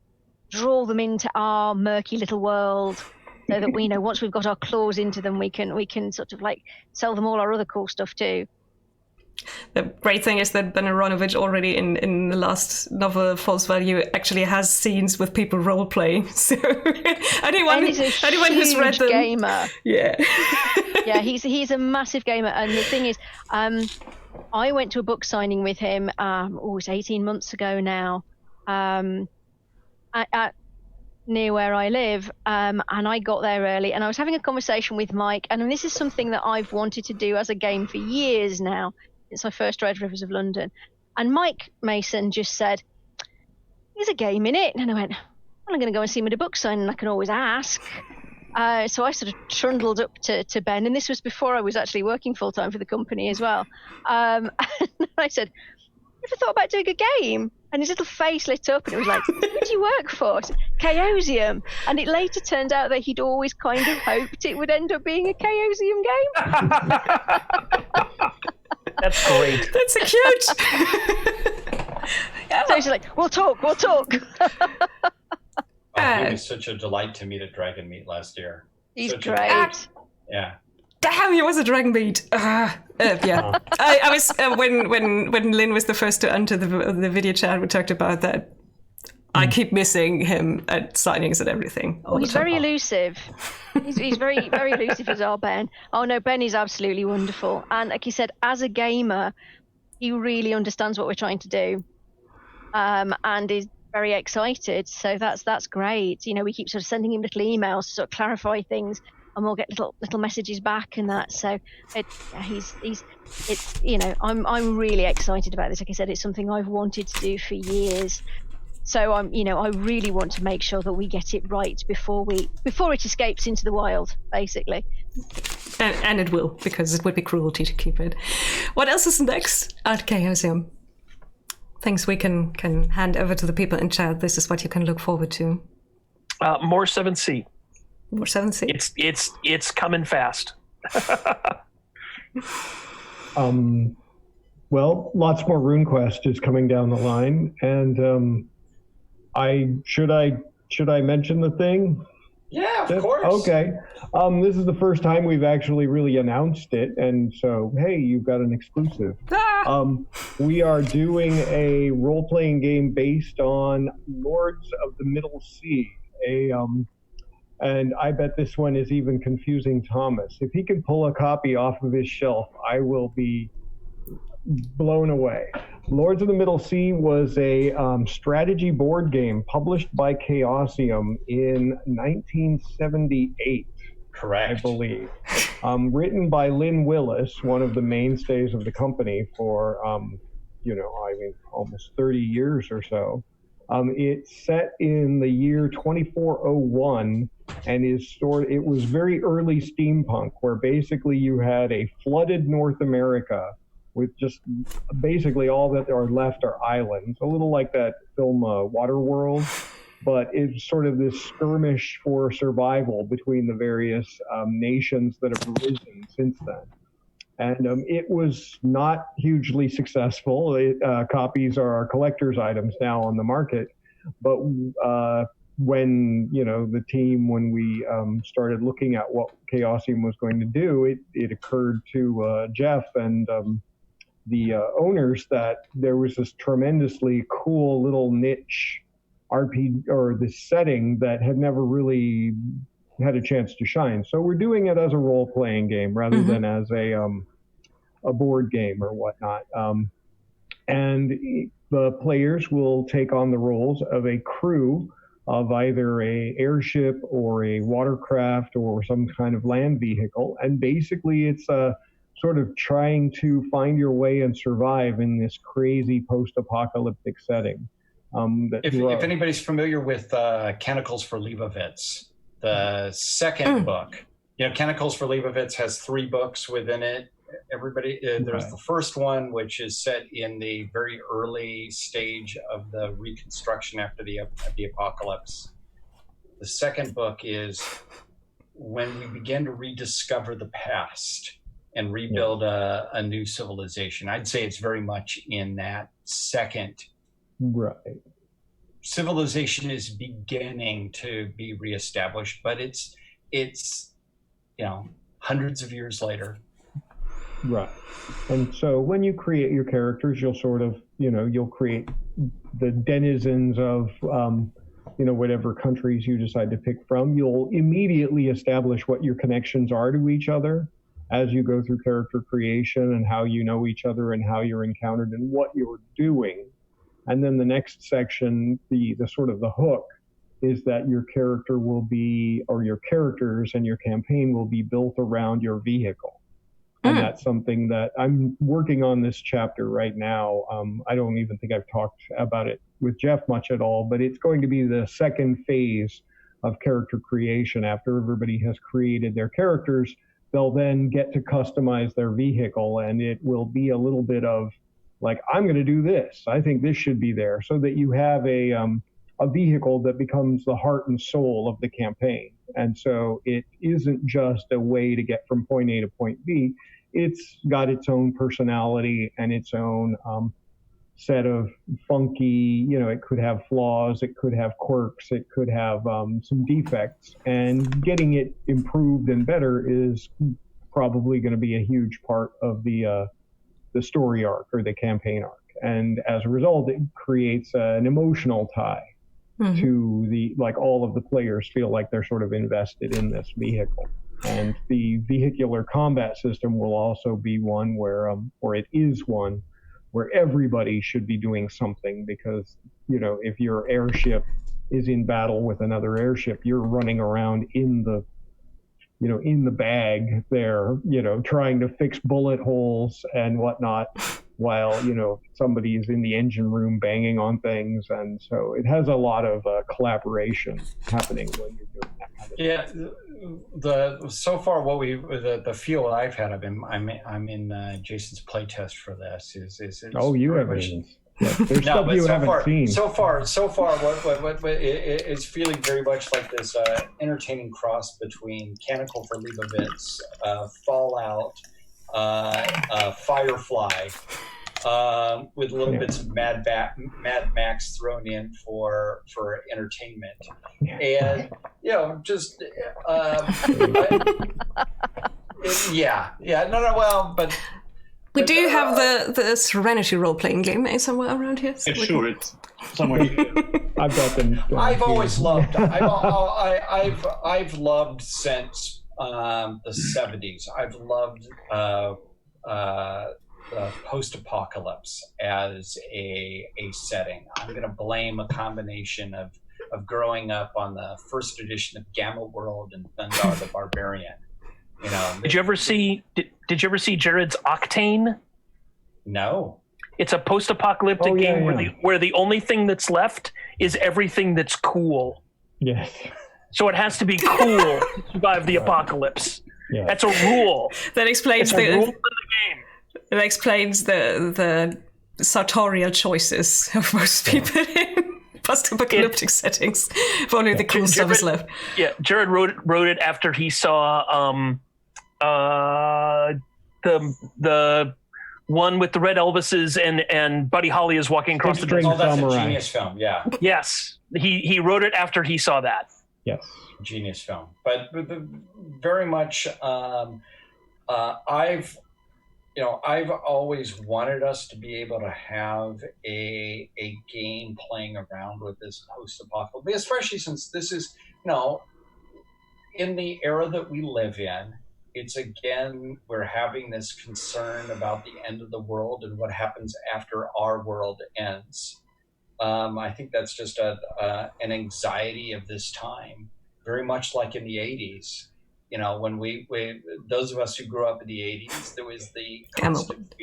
draw them into our murky little world so that we know once we've got our claws into them, we can sort of like sell them all our other cool stuff too. The great thing is that Ben Aronovich already in the last novel, False Value, actually has scenes with people role playing. So anyone who's read them, gamer. Yeah. Yeah, he's a massive gamer, and the thing is, I went to a book signing with him. It was 18 months ago now, at near where I live, and I got there early, and I was having a conversation with Mike, and this is something that I've wanted to do as a game for years now. Since I first read Rivers of London. And Mike Mason just said, there's a game in it. And I went, well, I'm going to go and see him at a book signing, I can always ask. So I sort of trundled up to Ben, and this was before I was actually working full-time for the company as well. And I said, ever thought about doing a game? And his little face lit up, and it was like, who do you work for? Chaosium. And it later turned out that he'd always kind of hoped it would end up being a Chaosium game. That's great. That's so cute. So he's like, we'll talk. He was such a delight to meet at Dragon Meet last year. He's great. Yeah. Damn, he was a Dragon Meet. Yeah. I was when Lynn was the first to enter the video chat, we talked about that. I keep missing him at signings and everything. He's very elusive. He's very, very elusive as our Ben. Oh no, Ben is absolutely wonderful. And like you said, as a gamer, he really understands what we're trying to do, and is very excited. So that's great. You know, we keep sort of sending him little emails to sort of clarify things, and we'll get little messages back and that. So it's you know, I'm really excited about this. Like I said, it's something I've wanted to do for years. So I really want to make sure that we get it right before it escapes into the wild, basically. And it will, because it would be cruelty to keep it. What else is next at Chaosium? Things we can hand over to the people in chat. This is what you can look forward to. More 7th Sea. More 7th Sea. It's coming fast. Well, lots more Runequest is coming down the line, and should I mention the thing? Yeah, of course. Okay. This is the first time we've actually really announced it, and so hey, you've got an exclusive. We are doing a role-playing game based on Lords of the Middle Sea. And I bet this one is even confusing Thomas. If he can pull a copy off of his shelf, I will be blown away. Lords of the Middle Sea was a strategy board game published by Chaosium in 1978. Correct. I believe. Written by Lynn Willis, one of the mainstays of the company for, almost 30 years or so. It's set in the year 2401 and it was very early steampunk, where basically you had a flooded North America with just basically all that are left are islands, a little like that film Waterworld, but it's sort of this skirmish for survival between the various nations that have arisen since then. And it was not hugely successful. Copies are collector's items now on the market, but when we started looking at what Chaosium was going to do, it occurred to Jeff and the owners that there was this tremendously cool little niche RPG or this setting that had never really had a chance to shine. So we're doing it as a role-playing game rather than as a board game or whatnot. And the players will take on the roles of a crew of either a airship or a watercraft or some kind of land vehicle. And basically it's sort of trying to find your way and survive in this crazy post-apocalyptic setting. If anybody's familiar with Canticles for Leibovitz, the second book, Canticles for Leibovitz has 3 books within it. There's the first one, which is set in the very early stage of the reconstruction after the apocalypse. The second book is when we begin to rediscover the past and rebuild a new civilization. I'd say it's very much in that second. Right. Civilization is beginning to be reestablished, but it's hundreds of years later. Right. And so when you create your characters, you'll sort of, you'll create the denizens of, whatever countries you decide to pick from. You'll immediately establish what your connections are to each other as you go through character creation and how you know each other and how you're encountered and what you're doing. And then the next section, the sort of the hook, is that your character will be, or your characters and your campaign will be built around your vehicle. And that's something that I'm working on this chapter right now. I don't even think I've talked about it with Jeff much at all, but it's going to be the second phase of character creation. After everybody has created their characters, they'll then get to customize their vehicle, and it will be a little bit of like, I'm going to do this. I think this should be there, so that you have a vehicle that becomes the heart and soul of the campaign. And so it isn't just a way to get from point A to point B. It's got its own personality and its own set of funky, it could have flaws, it could have quirks, it could have some defects. And getting it improved and better is probably going to be a huge part of the story arc or the campaign arc. And as a result, it creates an emotional tie to all of the players feel like they're sort of invested in this vehicle. And the vehicular combat system will also be one where, or it is one where everybody should be doing something, because, if your airship is in battle with another airship, you're running around in the bag there, trying to fix bullet holes and whatnot, while, somebody is in the engine room banging on things. And so it has a lot of collaboration happening when you're doing that kind of thing. So far the feel I've had, I'm in Jason's playtest for this is you haven't. Yeah, there's stuff you haven't seen. So far, what it's feeling very much like this entertaining cross between Canticle for Leibovitz, Fallout, Firefly, with little bits of Mad Max thrown in for entertainment, and just but. We do have the Serenity role-playing game somewhere around here. So sure, it's somewhere here. I've got them. I've always loved. I've loved since the 70s. I've loved post-apocalypse as a setting. I'm going to blame a combination of growing up on the first edition of Gamma World and Thundar the Barbarian. Did you ever see Jared's Octane? No. It's a post-apocalyptic game where the only thing that's left is everything that's cool. Yes. So it has to be cool to survive the apocalypse. Yeah. That's a rule. That explains the rule in the game. It explains the sartorial choices of most people in post-apocalyptic settings. If only the cool stuff is left. Yeah, Jared wrote it after he saw the one with the red Elvises and Buddy Holly is walking across the desert. Oh, that's a genius film. Yeah. Yes, he wrote it after he saw that. Yes, genius film. But very much, I've always wanted us to be able to have a game playing around with this post-apocalypse, especially since this is, in the era that we live in. It's again, we're having this concern about the end of the world and what happens after our world ends. I think that's just an anxiety of this time, very much like in the 80s. When we those of us who grew up in the 80s, there was the constant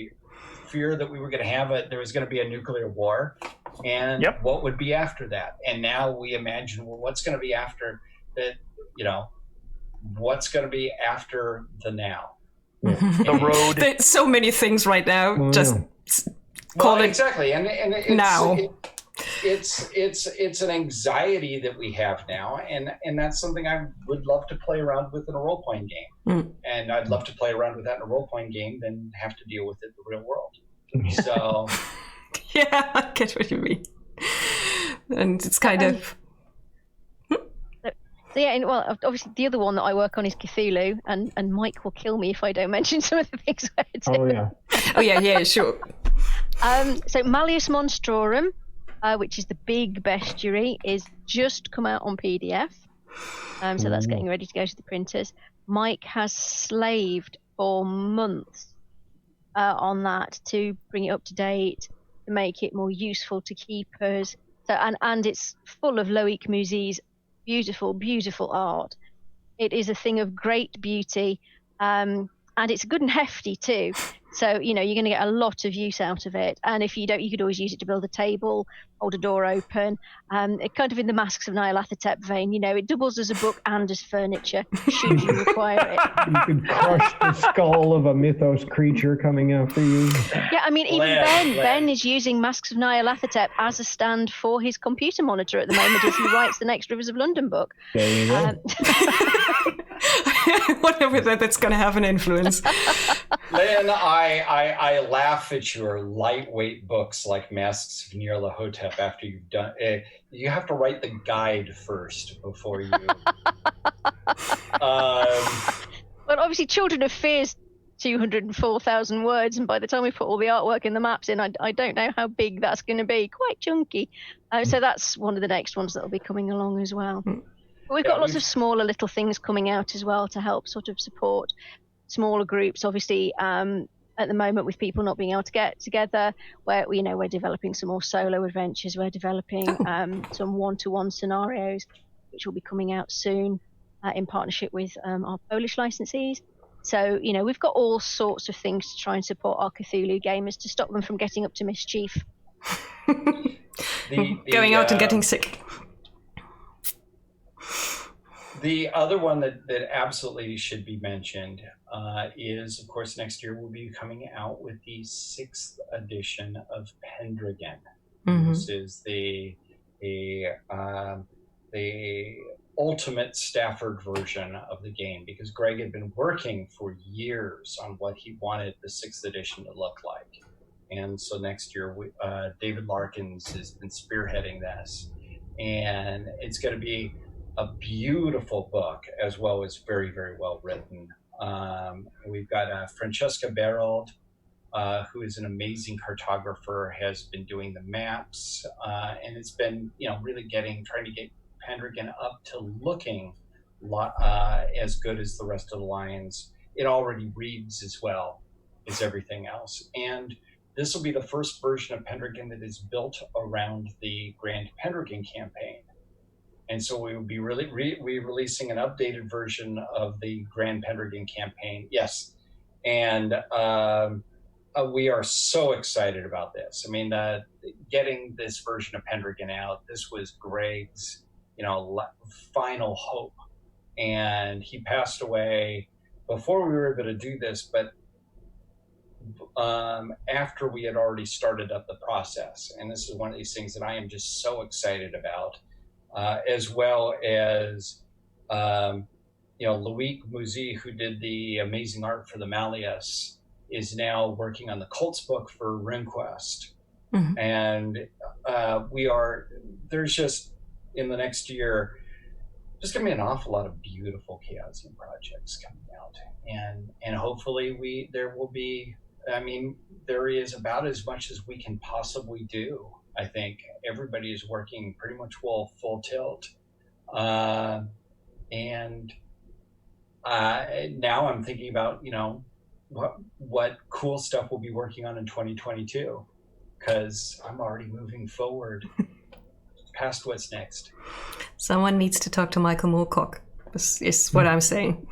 fear that we were going to have there was going to be a nuclear war. And Yep. what would be after that? And now we imagine, well, what's going to be after that? What's going to be after the now? The road. There's so many things right now. Just call it exactly, and it's, now. It's an anxiety that we have now, and that's something I would love to play around with in a role-playing game. And I'd love to play around with that in a role-playing game than have to deal with it in the real world. So yeah, I get what you mean. And it's kind of So yeah, and, well, obviously the other one that I work on is Cthulhu, and Mike will kill me if I don't mention some of the things I do. Oh yeah. oh yeah, sure. So Malleus Monstrorum, which is the big bestiary, is just come out on PDF. So that's getting ready to go to the printers. Mike has slaved for months on that to bring it up to date, to make it more useful to keepers. So and it's full of Loic Musee's beautiful art. It is a thing of great beauty, and it's good and hefty too. So you're going to get a lot of use out of it. And if you don't, you could always use it to build a table, hold a door open. It kind of in the Masks of Nyarlathotep vein. It doubles as a book and as furniture should you require it. You could crush the skull of a mythos creature coming after you. Yeah, I mean, even Ben is using Masks of Nyarlathotep as a stand for his computer monitor at the moment as he writes the next Rivers of London book. There you go. Whatever that's going to have an influence. Lynn, I laugh at your lightweight books like Masks of Nyarlathotep after you've done it. You have to write the guide first before you. Well, obviously, Children of Fear's 204,000 words, and by the time we put all the artwork and the maps in, I don't know how big that's going to be. Quite chunky. So that's one of the next ones that will be coming along as well. But we've got lots of smaller little things coming out as well to help sort of support smaller groups. Obviously, at the moment, with people not being able to get together, we're developing some more solo adventures. We're developing some one-to-one scenarios, which will be coming out soon in partnership with our Polish licensees. So, we've got all sorts of things to try and support our Cthulhu gamers to stop them from getting up to mischief. Going out and getting sick. The other one that absolutely should be mentioned is, of course, next year we'll be coming out with the 6th edition of Pendragon. This is the ultimate Stafford version of the game, because Greg had been working for years on what he wanted the 6th edition to look like. And so next year, David Larkins has been spearheading this. And it's going to be a beautiful book, as well as very, very well written. We've got Francesca Berold, who is an amazing cartographer, has been doing the maps, and it's been, really trying to get Pendragon up to looking as good as the rest of the lines. It already reads as well as everything else. And this will be the first version of Pendragon that is built around the Grand Pendragon campaign. And so we will be releasing an updated version of the Grand Pendragon campaign. Yes. And we are so excited about this. I mean, getting this version of Pendragon out, this was Greg's, final hope. And he passed away before we were able to do this, but after we had already started up the process. And this is one of these things that I am just so excited about. As well as, Loic Musee, who did the amazing art for the Malleus, is now working on the Cults book for Runequest. And there's just, in the next year, just going to be an awful lot of beautiful Chaosium projects coming out. And hopefully there will be, there is about as much as we can possibly do. I think everybody is working pretty much full tilt. And now I'm thinking about, what cool stuff we'll be working on in 2022, because I'm already moving forward past what's next. Someone needs to talk to Michael Moorcock is what I'm saying.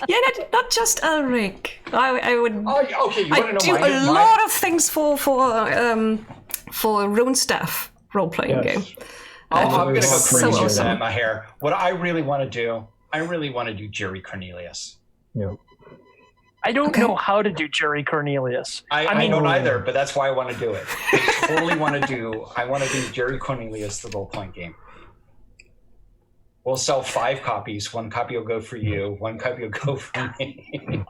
Yeah, not just Ulrich. I would. Oh, okay. You want I to do know a lot of things for Rune Staff role-playing game. I'm going to go So crazy with awesome. that, Mháire. What I really want to do, Jerry Cornelius. Yeah. I don't know how to do Jerry Cornelius. I don't either, but that's why I want to do it. I want to do Jerry Cornelius, the role-playing game. We'll sell 5 copies. 1 copy will go for you. 1 copy will go for me.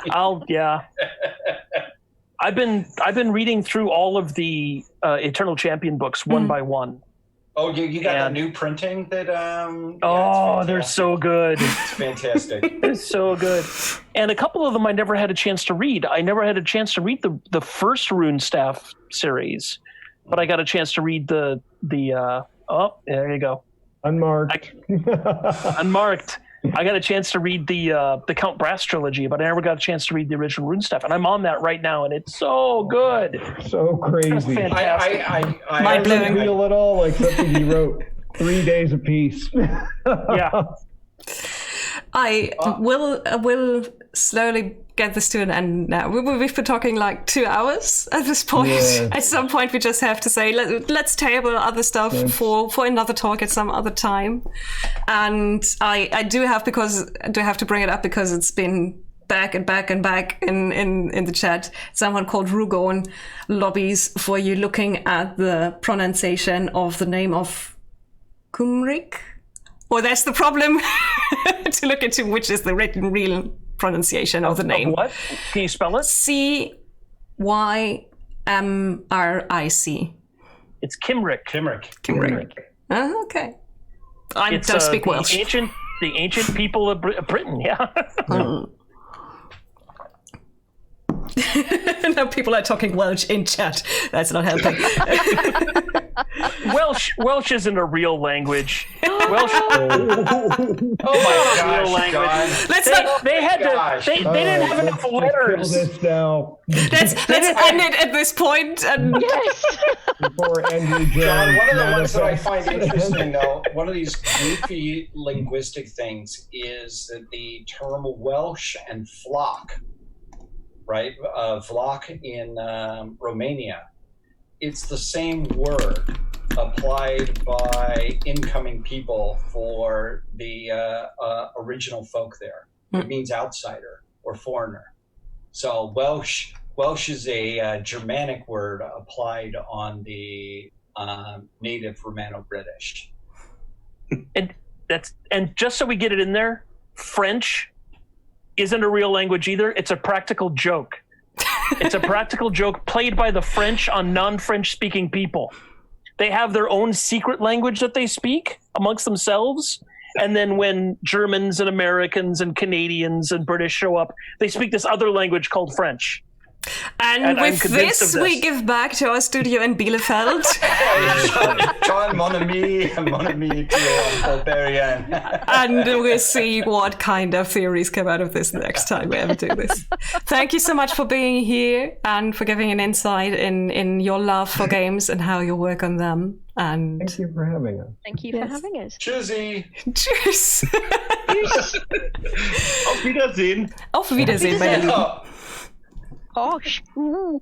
I've been reading through all of the Eternal Champion books one by one. Oh, you got the new printing that? They're so good. It's fantastic. They're so good. And a couple of them I never had a chance to read. I never had a chance to read the first Rune Staff series, but I got a chance to read the there you go. Unmarked. Unmarked. I got a chance to read the Count Brass trilogy, but I never got a chance to read the original Rune Staff, and I'm on that right now, and it's so good. So crazy. Fantastic. I didn't feel at all like something he wrote 3 days apiece. Yeah. I will slowly get this to an end now. We've been talking like 2 hours at this point. Yeah. At some point, we just have to say, let's table other stuff for another talk at some other time. And I do have to bring it up because it's been back and back and back in the chat. Someone called Rugon lobbies for you looking at the pronunciation of the name of Cymric. Or that's the problem to look into, which is the written real pronunciation of the name. What? Can you spell it? Cymric. It's Cymric. Cymric. Oh, okay. I don't speak Welsh. The ancient people of Britain, yeah. Now people are talking Welsh in chat. That's not helping. Welsh isn't a real language. Welsh. Oh my gosh, They didn't have enough letters. Let's end it at this point. Yes. Before Andrew John, one of the ones that I find interesting, though, one of these goofy linguistic things is that the term Welsh and flock, right? Vlach in Romania, it's the same word applied by incoming people for the original folk there. It means outsider or foreigner. So Welsh is a Germanic word applied on the native Romano-British. And just so we get it in there, French isn't a real language either. It's a practical joke. It's a practical joke played by the French on non-French speaking people. They have their own secret language that they speak amongst themselves. And then when Germans and Americans and Canadians and British show up, they speak this other language called French. And with this, we give back to our studio in Bielefeld. John, mon ami to Barbarian. And we'll see what kind of theories come out of this next time we ever do this. Thank you so much for being here and for giving an insight in your love for games and how you work on them. And thank you for having us. Thank you for having us. Tschüssi. Tschüss. Auf Wiedersehen. Auf Wiedersehen, meine Lieben. Gosh. Ooh.